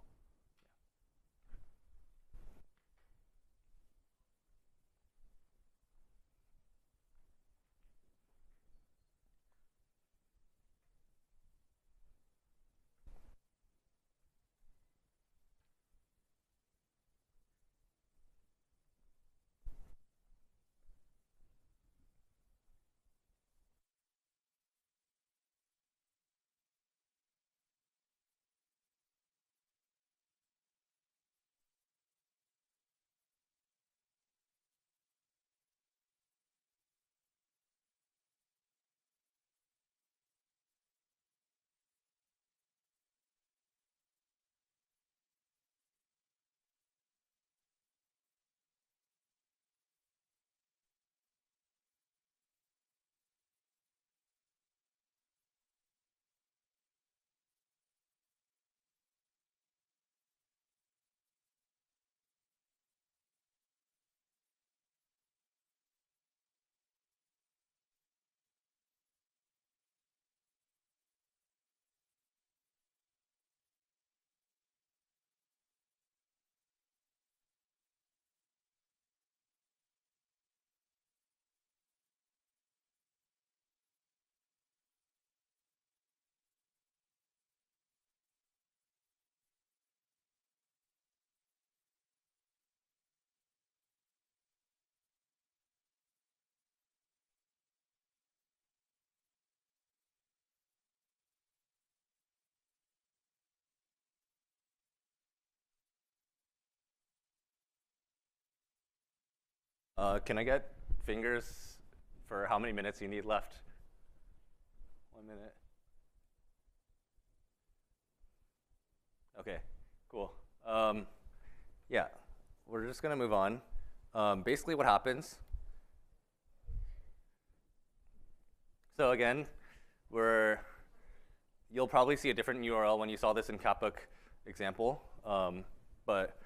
Can I get fingers for how many minutes you need left? 1 minute. Okay, cool. Yeah, we're just gonna move on. Basically what happens, so again, you'll probably see a different URL when you saw this in Capbook example, but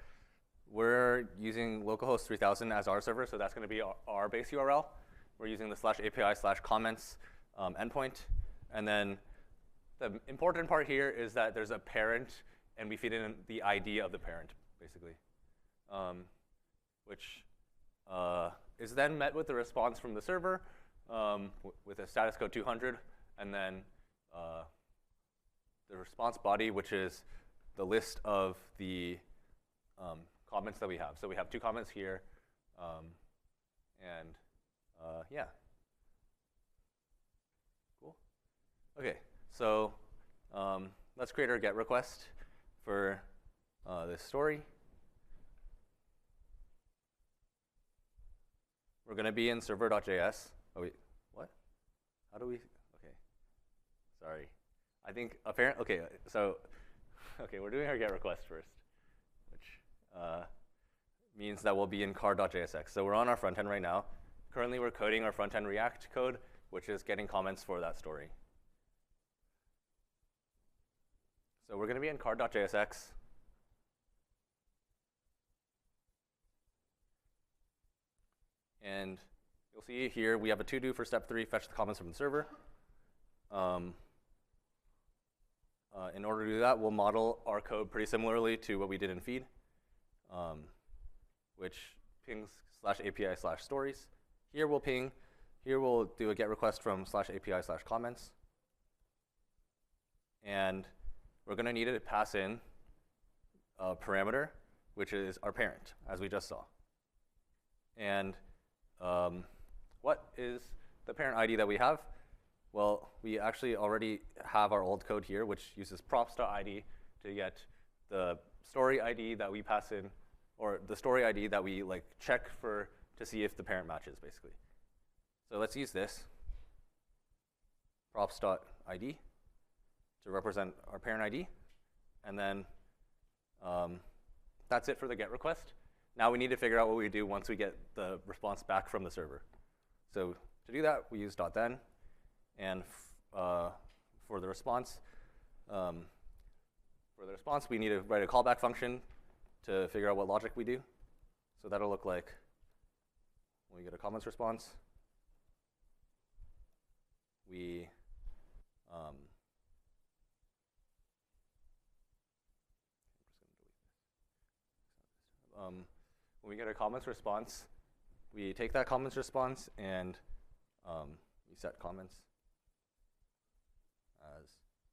we're using localhost 3000 as our server, so that's gonna be our base URL. We're using the /API/comments endpoint, and then the important part here is that there's a parent, and we feed in the ID of the parent, basically, which is then met with a response from the server with a status code 200, and then the response body, which is the list of the comments that we have. So we have 2 comments here, and yeah. Cool. Okay, so let's create our GET request for this story. We're going to be in server.js. Oh, wait, what? How do we? Okay, sorry. I think apparently, okay, so, okay, we're doing our GET request first, which means that we'll be in car.jsx. So we're on our front end right now. Currently, we're coding our front end React code, which is getting comments for that story. So we're going to be in car.jsx. And you'll see here we have a to-do for step 3, fetch the comments from the server. In order to do that, we'll model our code pretty similarly to what we did in feed, which pings /API/stories. Here we'll do a GET request from /API/comments. And we're going to need to pass in a parameter, which is our parent, as we just saw. And what is the parent ID that we have? Well, we actually already have our old code here, which uses props.id to get the story ID that we pass in, or the story ID that we check for to see if the parent matches, basically. So let's use this props.id to represent our parent ID, and then that's it for the GET request. Now we need to figure out what we do once we get the response back from the server. So to do that, we use .then, and for the response, we need to write a callback function to figure out what logic we do. So that'll look like when we get a comments response, we when we get a comments response, we take that comments response and we set comments as comments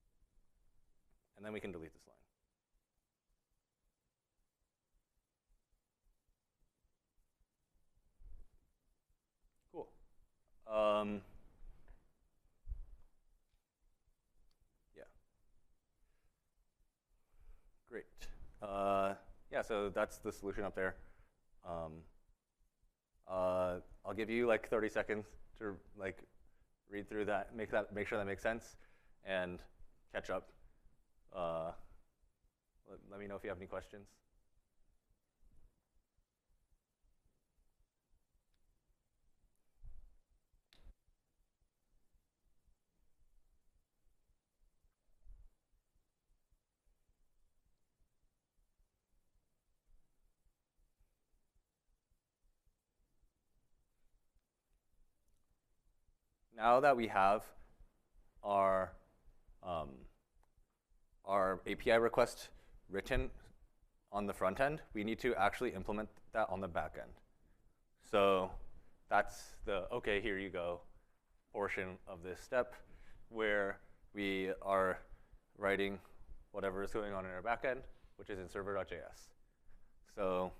response. And then we can delete this line. Cool. Yeah. Great. Yeah, so that's the solution up there. I'll give you 30 seconds to read through that, make sure that makes sense, and catch up. Let me know if you have any questions. Now that we have our API request written on the front end, we need to actually implement that on the back end. So that's the okay, here you go portion of this step where we are writing whatever is going on in our back end, which is in server.js. So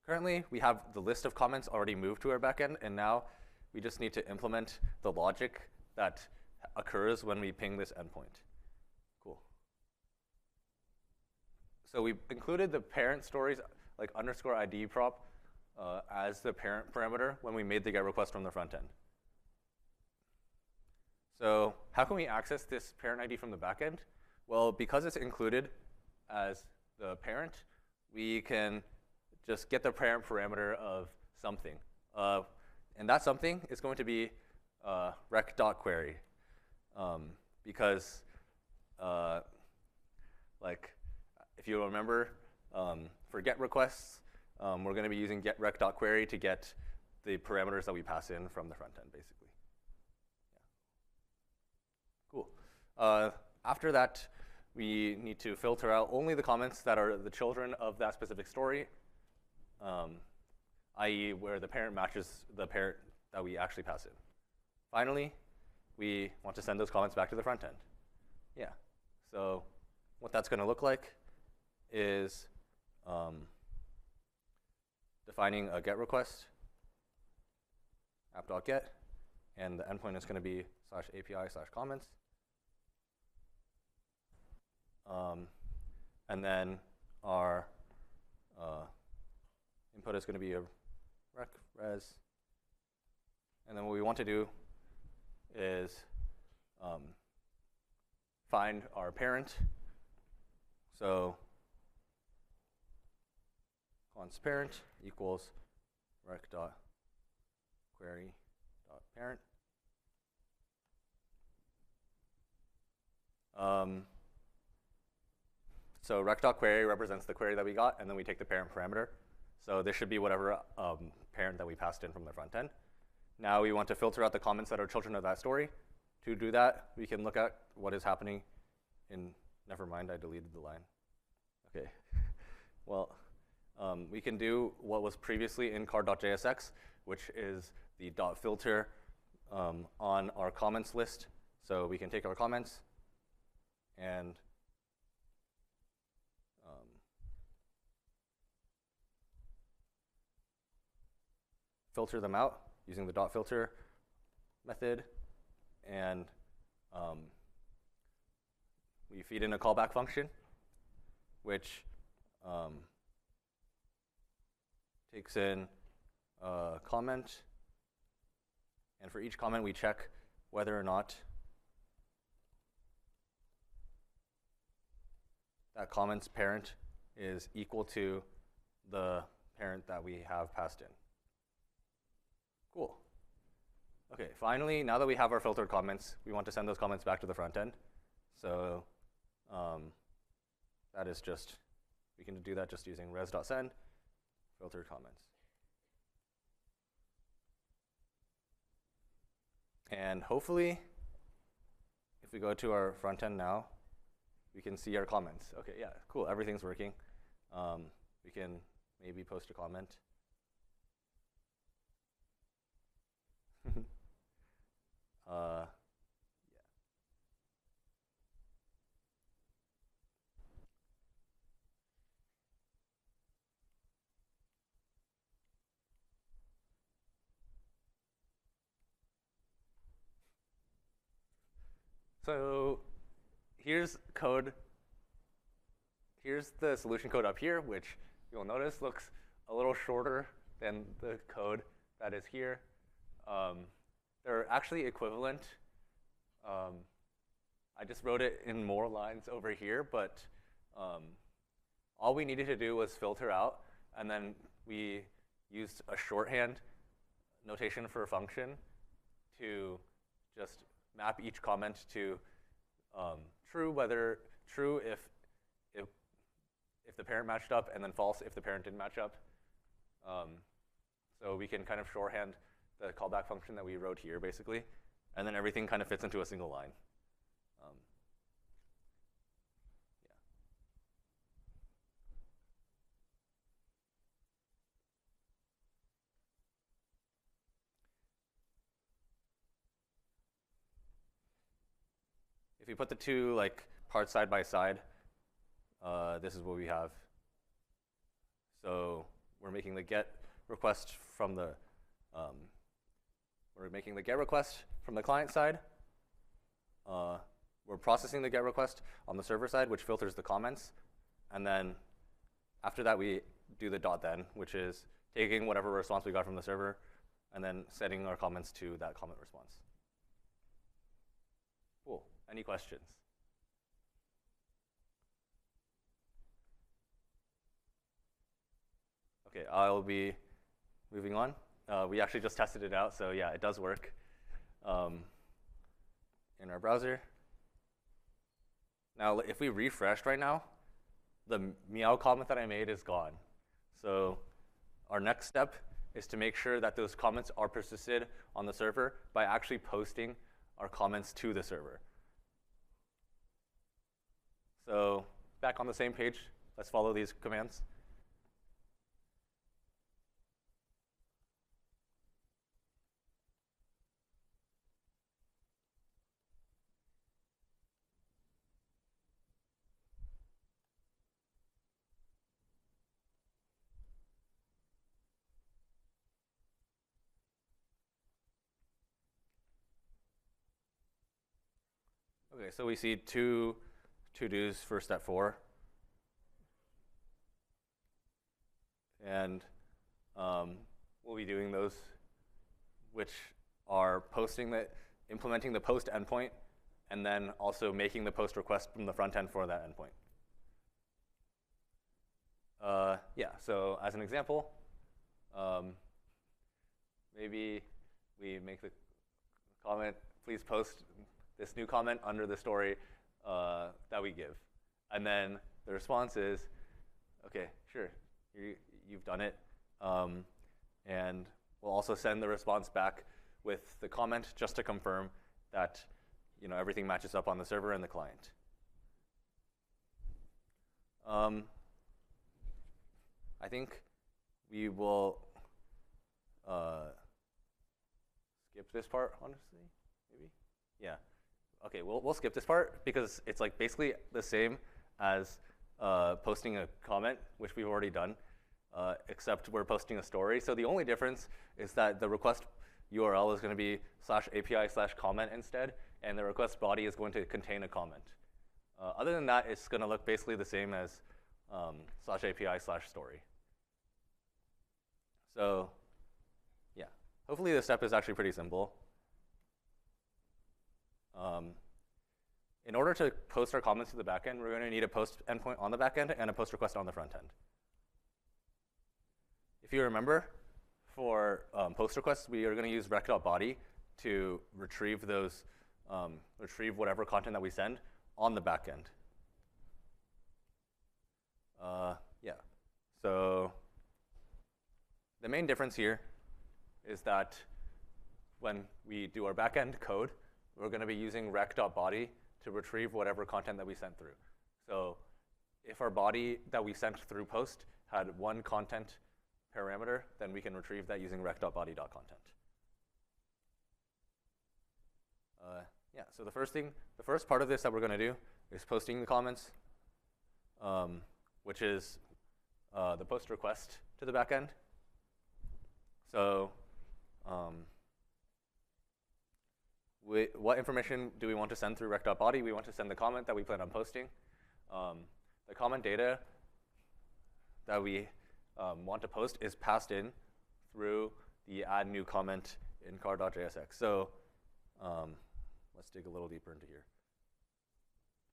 currently we have the list of comments already moved to our back end, and now we just need to implement the logic that occurs when we ping this endpoint. Cool. So we included the parent stories, like underscore ID prop, as the parent parameter when we made the GET request from the front end. So how can we access this parent ID from the backend? Well, because it's included as the parent, we can just get the parent parameter of something. And that something is going to be rec.query. Because, like, if you remember, for GET requests, we're going to be using get rec.query to get the parameters that we pass in from the front end, basically. Yeah. Cool. After that, we need to filter out only the comments that are the children of that specific story, i.e. where the parent matches the parent that we actually pass in. Finally, we want to send those comments back to the front end. Yeah. So what that's going to look like is defining a GET request, app.get, and the endpoint is going to be /API/comments. And then our input is going to be a rec res. And then what we want to do is find our parent. So const parent equals rec.query.parent. So rec.query represents the query that we got, and then we take the parent parameter. So this should be whatever parent that we passed in from the front end. Now we want to filter out the comments that are children of that story. To do that, we can look at what is happening in, never mind, I deleted the line. Okay, well, we can do what was previously in card.jsx, which is the dot filter on our comments list. So we can take our comments and filter them out using the dot filter method, and we feed in a callback function, which takes in a comment, and for each comment we check whether or not that comment's parent is equal to the parent that we have passed in. Cool. Okay, finally, now that we have our filtered comments, we want to send those comments back to the front end. So that is just, we can do that just using res.send, filtered comments. And hopefully, if we go to our front end now, we can see our comments. Okay, yeah, cool, everything's working. We can maybe post a comment. Yeah. So here's code. Here's the solution code up here, which you'll notice looks a little shorter than the code that is here. They're actually equivalent. I just wrote it in more lines over here, but all we needed to do was filter out, and then we used a shorthand notation for a function to just map each comment to true, whether true if the parent matched up, and then false if the parent didn't match up. So we can kind of shorthand the callback function that we wrote here, basically, and then everything kind of fits into a single line. Yeah. If you put the two parts side by side, this is what we have. So we're making the GET request from the we're making the GET request from the client side. We're processing the GET request on the server side, which filters the comments. And then after that, we do the .then, which is taking whatever response we got from the server and then setting our comments to that comment response. Cool. Any questions? Okay, I'll be moving on. We actually just tested it out, so yeah, it does work in our browser. Now, if we refreshed right now, the meow comment that I made is gone. So our next step is to make sure that those comments are persisted on the server by actually posting our comments to the server. So back on the same page, let's follow these commands. Okay, so we see two to-dos for step 4. And we'll be doing those, which are implementing the post endpoint, and then also making the post request from the front end for that endpoint. Yeah, so as an example, maybe we make the comment, please post this new comment under the story that we give. And then the response is, okay, sure, you've done it. And we'll also send the response back with the comment just to confirm that everything matches up on the server and the client. I think we will skip this part, honestly, maybe? Yeah. Okay, we'll skip this part because it's like basically the same as posting a comment, which we've already done, except we're posting a story. So the only difference is that the request URL is going to be /API/comment instead, and the request body is going to contain a comment. Other than that, it's going to look basically the same as /API/story. So yeah, hopefully this step is actually pretty simple. In order to post our comments to the backend, we're going to need a post endpoint on the backend and a post request on the front end. If you remember, for post requests, we are going to use rec.body to retrieve those, retrieve whatever content that we send on the backend. Yeah. So the main difference here is that when we do our backend code, we're going to be using rec.body to retrieve whatever content that we sent through. So if our body that we sent through post had one content parameter, then we can retrieve that using rec.body.content. Yeah, so the first part of this that we're going to do is posting the comments, which is the post request to the backend. So what information do we want to send through rec.body? We want to send the comment that we plan on posting. The comment data that we want to post is passed in through the add new comment in car.jsx. So let's dig a little deeper into here.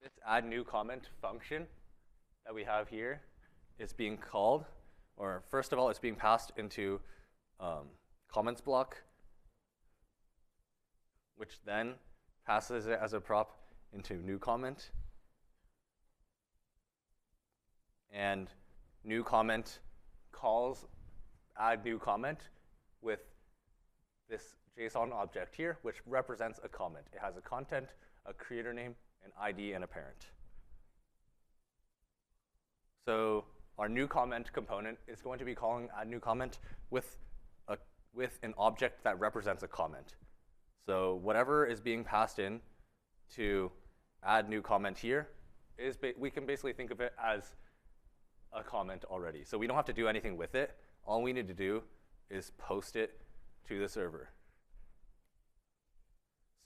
This add new comment function that we have here is being called, or first of all, it's being passed into comments block, which then passes it as a prop into new comment. And new comment calls add new comment with this JSON object here, which represents a comment. It has a content, a creator name, an ID, and a parent. So our new comment component is going to be calling add new comment with an object that represents a comment. So whatever is being passed in to add new comment here, we can basically think of it as a comment already. So we don't have to do anything with it. All we need to do is post it to the server.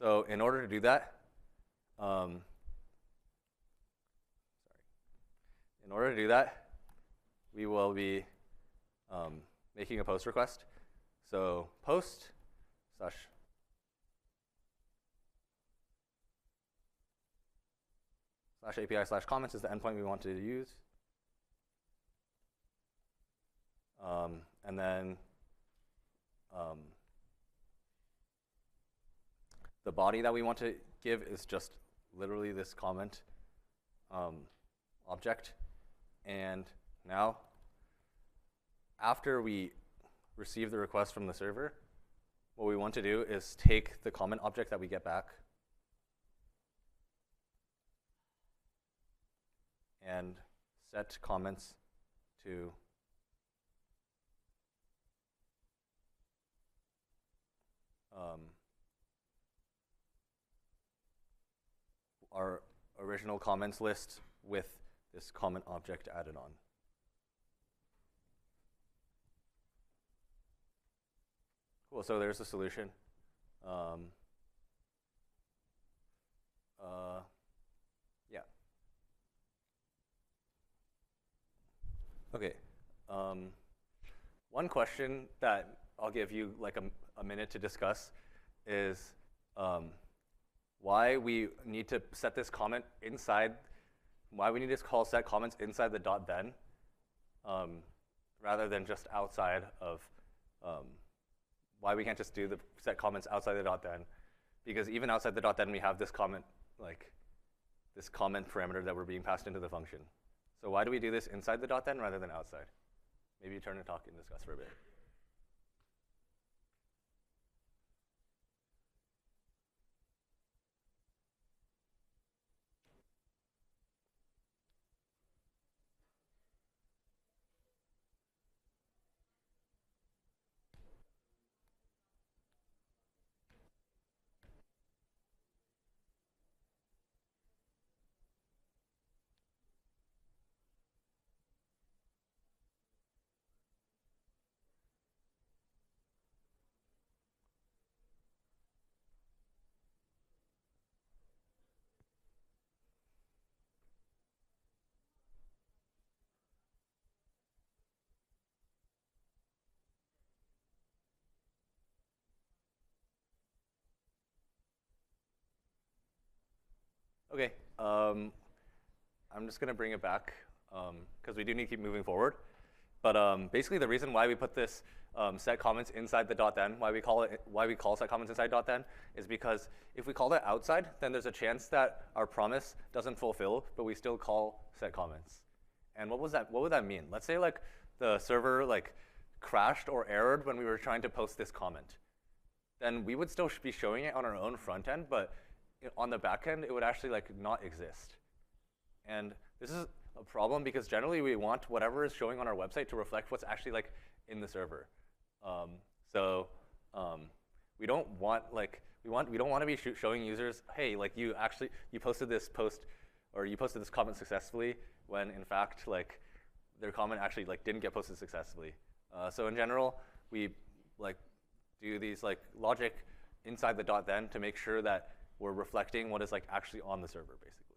So in order to do that, we will be making a post request. So post / API/comments is the endpoint we want to use. And then the body that we want to give is just literally this comment object. And now, after we receive the request from the server, what we want to do is take the comment object that we get back and set comments to our original comments list with this comment object added on. Cool, so there's the solution. Yeah. Okay. One question that I'll give you like a minute to discuss is why we need to set this comment inside, why we need to call set comments inside the .then rather than just outside of, why we can't just do the set comments outside the .then, because even outside the .then we have this comment, like this comment parameter that we're being passed into the function. So why do we do this inside the .then rather than outside? Maybe you turn and talk and discuss for a bit. Okay, I'm just going to bring it back because we do need to keep moving forward. But basically, the reason why we put this set comments inside the .then, why we call set comments inside .then, is because if we call that outside, then there's a chance that our promise doesn't fulfill, but we still call set comments. And what would that mean? Let's say like the server like crashed or errored when we were trying to post this comment. Then we would still be showing it on our own front end, but on the back end, it would actually like not exist. And this is a problem because generally we want whatever is showing on our website to reflect what's actually like in the server. We don't want like we don't want to be showing users, hey, like you posted this post or you posted this comment successfully when in fact like their comment actually like didn't get posted successfully. So in general, we like do these like logic inside the .then to make sure that we're reflecting what is like actually on the server, basically.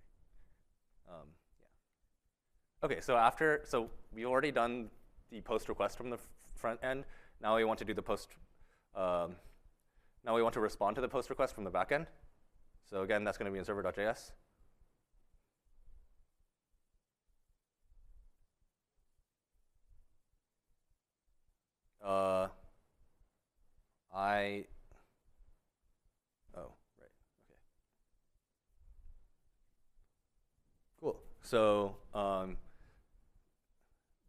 Yeah. Okay, so we already done the post request from the front end. Now we want to do the post. Now we want to respond to the post request from the back end. So again, that's going to be in server.js. Cool. So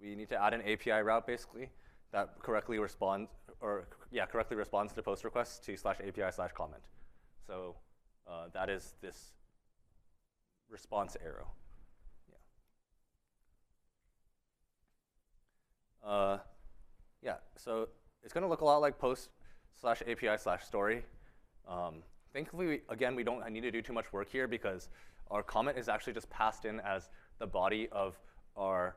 we need to add an API route basically that correctly responds to post requests to /API/comment. So that is this response arrow. Yeah. Yeah. So it's going to look a lot like post/API/story. Thankfully, again, we don't need to do too much work here because our comment is actually just passed in as the body of our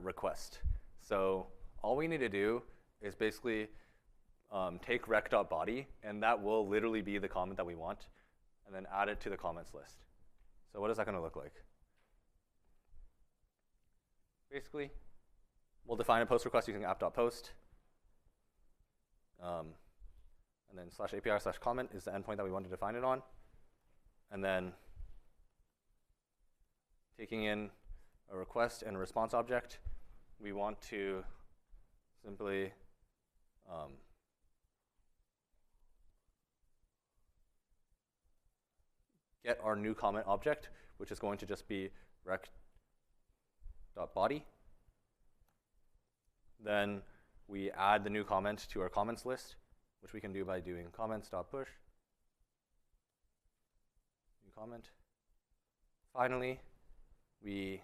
request. So all we need to do is basically take rec.body, and that will literally be the comment that we want, and then add it to the comments list. So what is that going to look like? Basically, we'll define a post request using app.post. And then /API/comment is the endpoint that we want to define it on. And then taking in a request and a response object, we want to simply get our new comment object, which is going to just be rec.body. Then we add the new comment to our comments list, which we can do by doing comments.push, new comment. Finally, we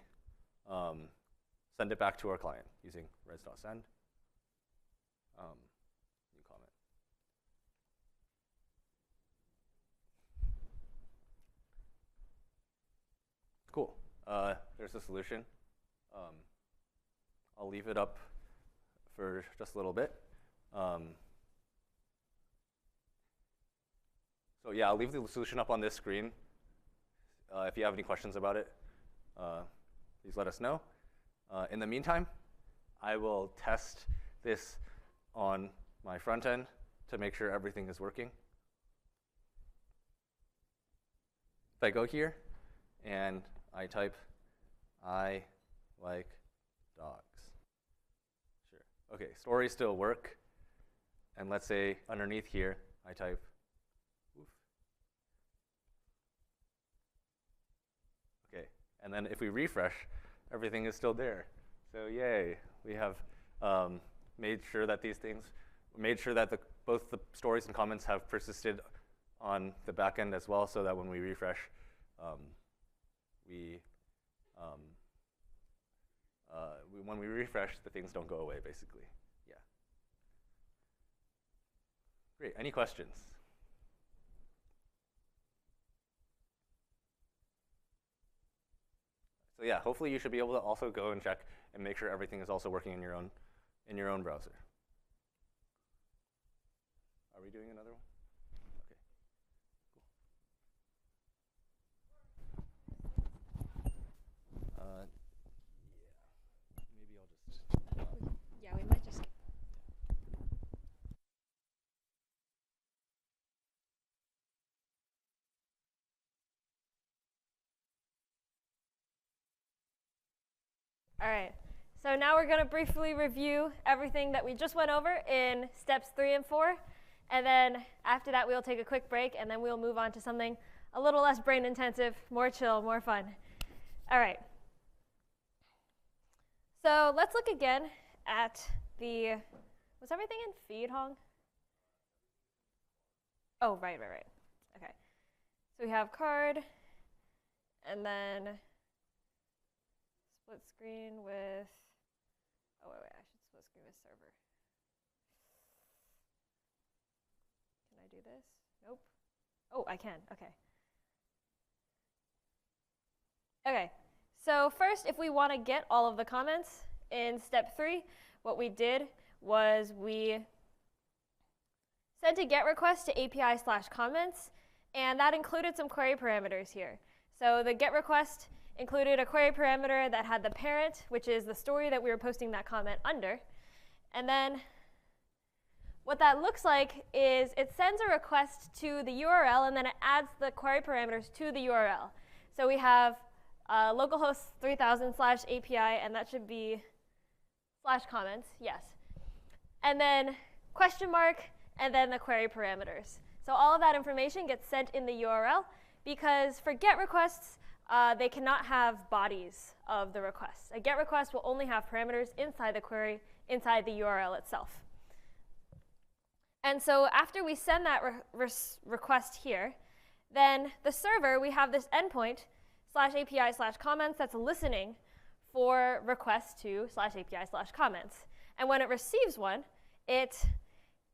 send it back to our client using res.send, new comment. Cool. There's the solution. I'll leave it up for just a little bit. So yeah, I'll leave the solution up on this screen. If you have any questions about it, please let us know. In the meantime, I will test this on my front end to make sure everything is working. If I go here and I type, I like dogs. Sure. Okay, stories still work. And let's say underneath here, I type, oof. Okay, and then if we refresh, everything is still there. So yay, we have made sure that these things, made sure that both the stories and comments have persisted on the backend as well, so that when we refresh, when we refresh, the things don't go away, basically. Yeah. Great. Any questions? So yeah, hopefully you should be able to also go and check and make sure everything is also working in your own browser. Are we doing another one? Okay. Cool. Yeah. Maybe I'll just. Yeah, we might just. All right, so now we're going to briefly review everything that we just went over in steps 3 and 4. And then after that, we'll take a quick break, and then we'll move on to something a little less brain intensive, more chill, more fun. All right. So let's look again at the, was everything in feed, Hong? Oh, right. Okay. So we have card, and then split screen with, oh, wait, I should split screen with server. Can I do this? Nope. Oh, I can, okay. Okay, so first, if we want to get all of the comments in step 3, what we did was we sent a GET request to API/comments, and that included some query parameters here. So the GET request included a query parameter that had the parent, which is the story that we were posting that comment under. And then what that looks like is it sends a request to the URL, and then it adds the query parameters to the URL. So we have localhost 3000/API, and that should be /comments, yes. And then question mark, and then the query parameters. So all of that information gets sent in the URL, because for GET requests, they cannot have bodies of the requests. A GET request will only have parameters inside the query, inside the URL itself. And so after we send that request here, then the server, we have this endpoint /API/comments that's listening for requests to /API/comments. And when it receives one, it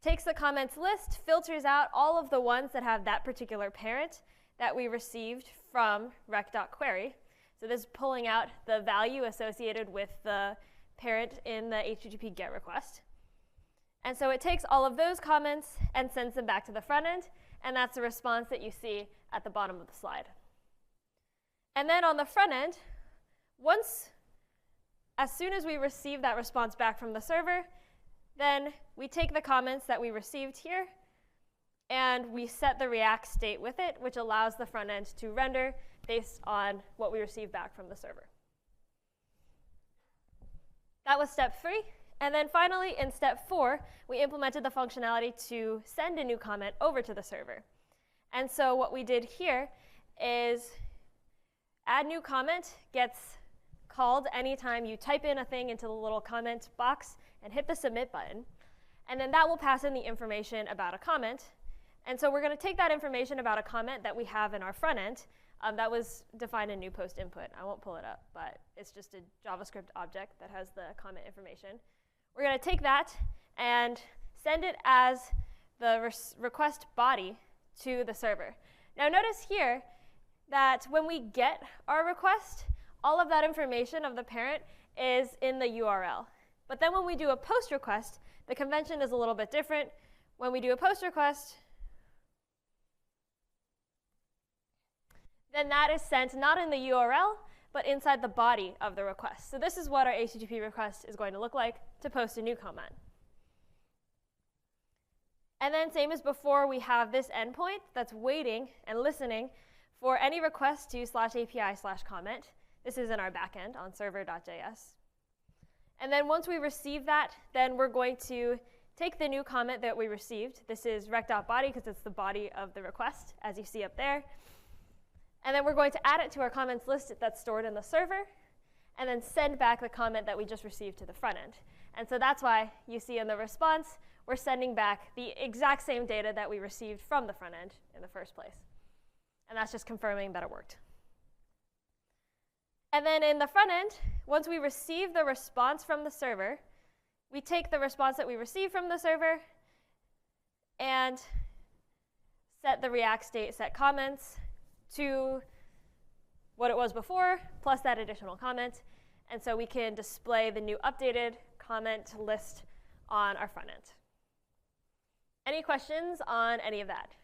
takes the comments list, filters out all of the ones that have that particular parent that we received from rec.query. So this is pulling out the value associated with the parent in the HTTP GET request. And so it takes all of those comments and sends them back to the front end, and that's the response that you see at the bottom of the slide. And then on the front end, as soon as we receive that response back from the server, then we take the comments that we received here, and we set the React state with it, which allows the front end to render based on what we receive back from the server. That was step 3. And then finally, in step 4, we implemented the functionality to send a new comment over to the server. And so what we did here is add new comment gets called anytime you type in a thing into the little comment box and hit the submit button. And then that will pass in the information about a comment. And so we're going to take that information about a comment that we have in our front end. That was defined in new post input. I won't pull it up, but it's just a JavaScript object that has the comment information. We're going to take that and send it as the request body to the server. Now notice here that when we get our request, all of that information of the parent is in the URL. But then when we do a post request, the convention is a little bit different. When we do a post request, then that is sent not in the URL, but inside the body of the request. So this is what our HTTP request is going to look like to post a new comment. And then same as before, we have this endpoint that's waiting and listening for any request to /API/comment. This is in our backend on server.js. And then once we receive that, then we're going to take the new comment that we received. This is rec.body because it's the body of the request, as you see up there. And then we're going to add it to our comments list that's stored in the server, and then send back the comment that we just received to the front end. And so that's why you see in the response, we're sending back the exact same data that we received from the front end in the first place. And that's just confirming that it worked. And then in the front end, once we receive the response from the server, we take the response that we received from the server and set the React state set comments to what it was before, plus that additional comment. And so we can display the new updated comment list on our front end. Any questions on any of that?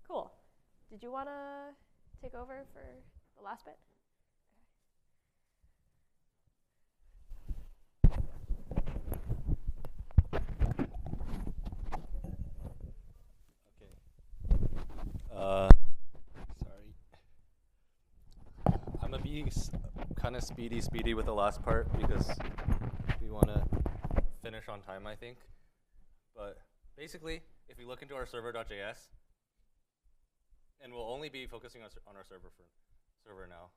Cool. Did you want to take over for the last bit? Sorry. I'm gonna be kind of speedy with the last part because we want to finish on time, I think. But basically, if we look into our server.js, and we'll only be focusing on our server now.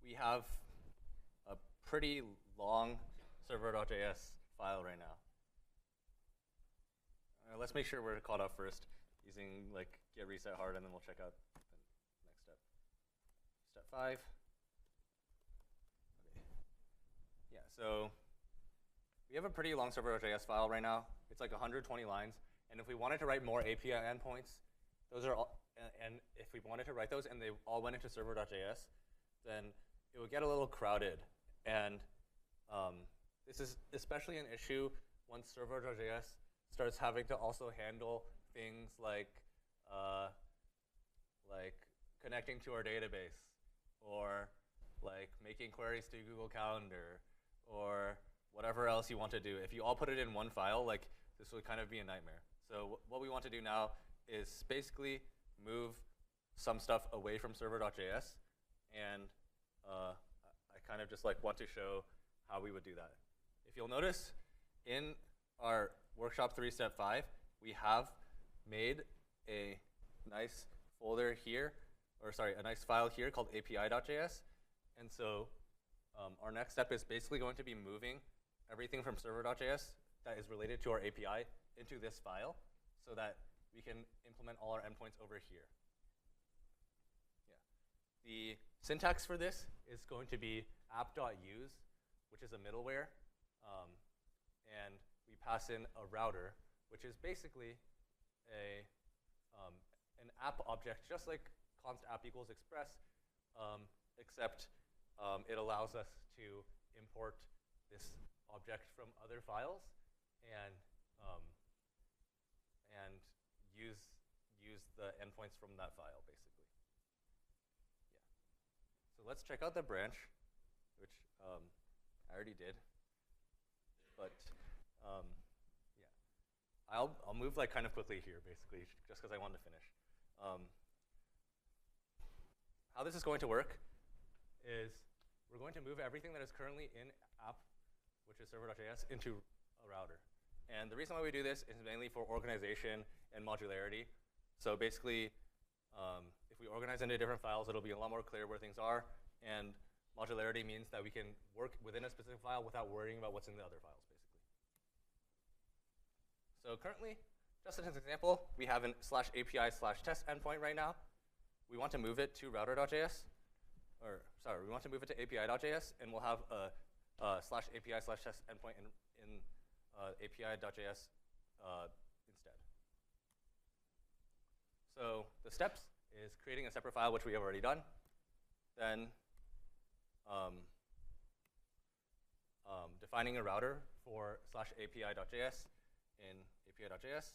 We have a pretty long server.js file right now. Let's make sure we're caught up first using like get reset hard, and then we'll check out the next step. Step 5. Okay. Yeah, so we have a pretty long server.js file right now. It's like 120 lines, and if we wanted to write more API endpoints, those are all, and if we wanted to write those and they all went into server.js, then it would get a little crowded. And this is especially an issue once server.js starts having to also handle things like connecting to our database, or like making queries to Google Calendar, or whatever else you want to do. If you all put it in one file, like this would kind of be a nightmare. So what we want to do now is basically move some stuff away from server.js, and I kind of just like want to show how we would do that. If you'll notice, in our workshop 3 step 5, we have made a nice folder here, or sorry, a nice file here called api.js. And so our next step is basically going to be moving everything from server.js that is related to our API into this file so that we can implement all our endpoints over here. Yeah. The syntax for this is going to be app.use, which is a middleware. And we pass in a router, which is basically an app object, just like const app equals express, except it allows us to import this object from other files and use the endpoints from that file, basically. Yeah. So let's check out the branch, which I already did. But yeah, I'll move like kind of quickly here, basically, just because I want to finish. How this is going to work is we're going to move everything that is currently in app, which is server.js, into a router. And the reason why we do this is mainly for organization and modularity. So basically, if we organize into different files, it'll be a lot more clear where things are. And modularity means that we can work within a specific file without worrying about what's in the other files, basically. So currently, just as an example, we have an /API/test endpoint right now. We want to move it to router.js. Or sorry, we want to move it to API.js, and we'll have a /API/test endpoint in API.js instead. So the steps is creating a separate file, which we have already done. Then defining a router for /API.js in API.js.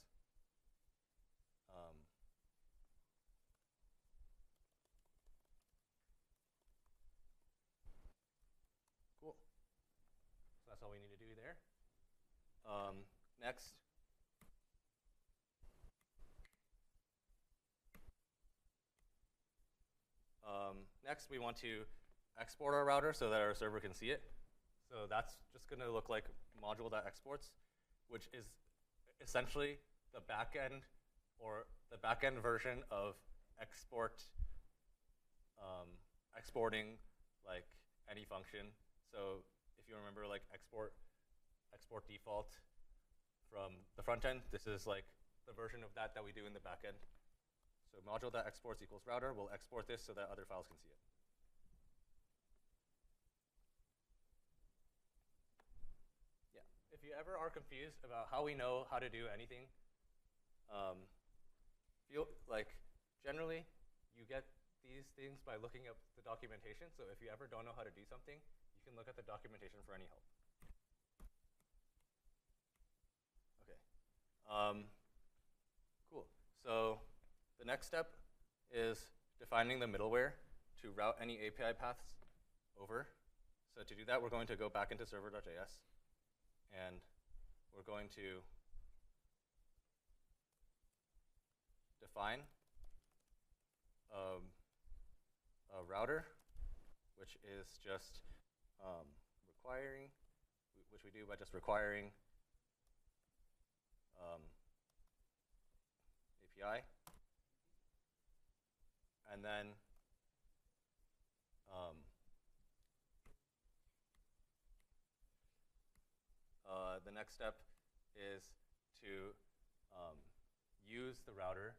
Cool. So that's all we need to do there. Next. Next, we want to export our router so that our server can see it. So that's just going to look like module.exports, which is essentially the backend or the backend version of exporting like any function. So if you remember, like export default from the front end, this is like the version of that we do in the backend. So module.exports equals router. We'll export this so that other files can see it. Yeah. If you ever are confused about how we know how to do anything, generally you get these things by looking up the documentation. So if you ever don't know how to do something, you can look at the documentation for any help. Okay. Cool. So the next step is defining the middleware to route any API paths over. So to do that, we're going to go back into server.js, and we're going to define a router, which is just requiring, which we do by just requiring API. And then the next step is to use the router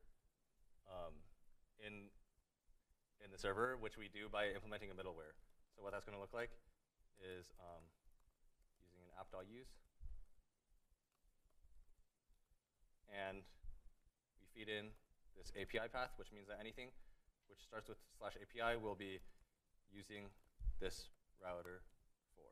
in the server, which we do by implementing a middleware. So what that's going to look like is using an app.use. And we feed in this API path, which means that anything which starts with /API will be using this router for.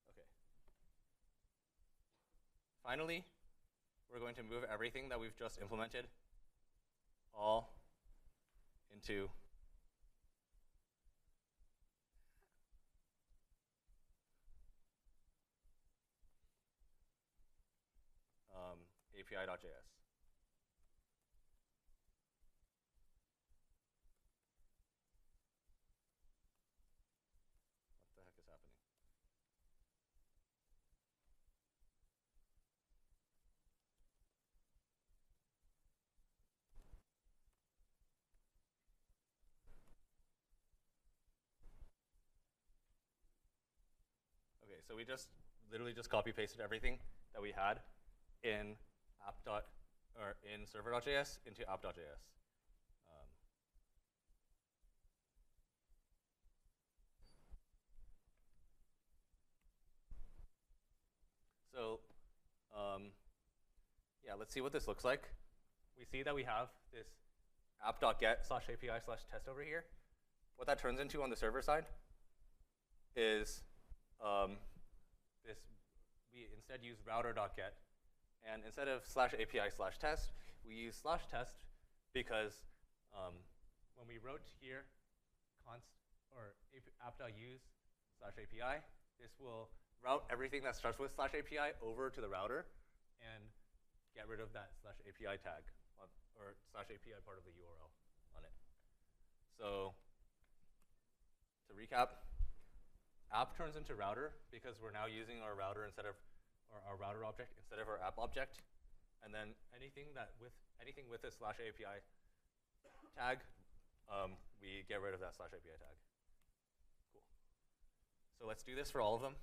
Cool. Okay. Finally, we're going to move everything that we've just implemented all into API.js. What the heck is happening? Okay, so we just literally just copy pasted everything that we had in in server.js into app.js. So yeah, let's see what this looks like. We see that we have this app.get/API/test over here. What that turns into on the server side is we instead use router.get, and instead of /API/test, we use /test because when we wrote here const or app.use/API, this will route everything that starts with /API over to the router and get rid of that /API tag or /API part of the URL on it. So to recap, app turns into router because we're now using our router instead of our router object instead of our app object, and then anything with this /API tag, we get rid of that /API tag. Cool. So let's do this for all of them.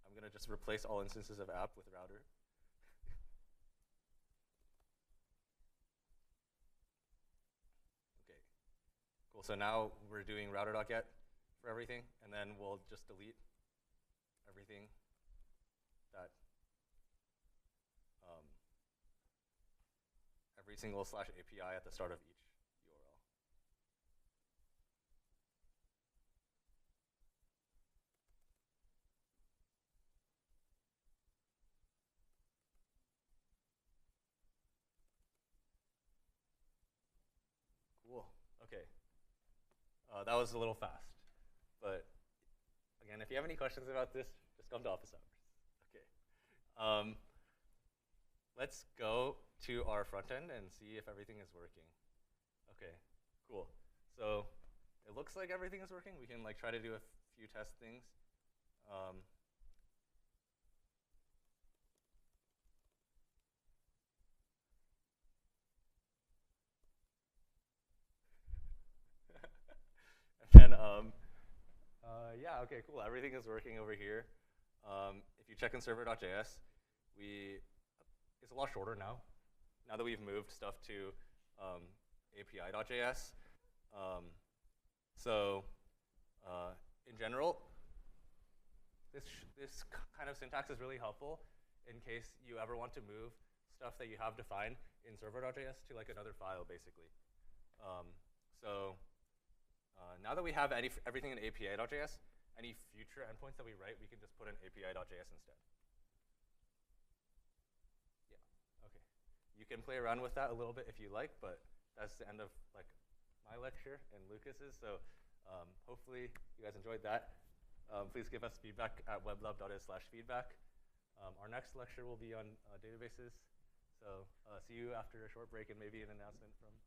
I'm going to just replace all instances of app with router. Okay, cool. So now we're doing router.get for everything, and then we'll just delete everything that every single /API at the start of each URL. Cool. Okay. That was a little fast, but again, if you have any questions about this, just come to office hours. Okay. Let's go to our front end and see if everything is working. Okay, cool. So it looks like everything is working. We can try to do a few test things. And then, yeah, okay, cool. Everything is working over here. If you check in server.js, it's a lot shorter now that we've moved stuff to API.js. So in general, this kind of syntax is really helpful in case you ever want to move stuff that you have defined in server.js to another file, basically. Now that we have everything in API.js, any future endpoints that we write, we can just put in API.js instead. Yeah, okay. You can play around with that a little bit if you like, but that's the end of my lecture and Lucas's. So hopefully you guys enjoyed that. Please give us feedback at weblab.is/feedback. Our next lecture will be on databases. So see you after a short break and maybe an announcement from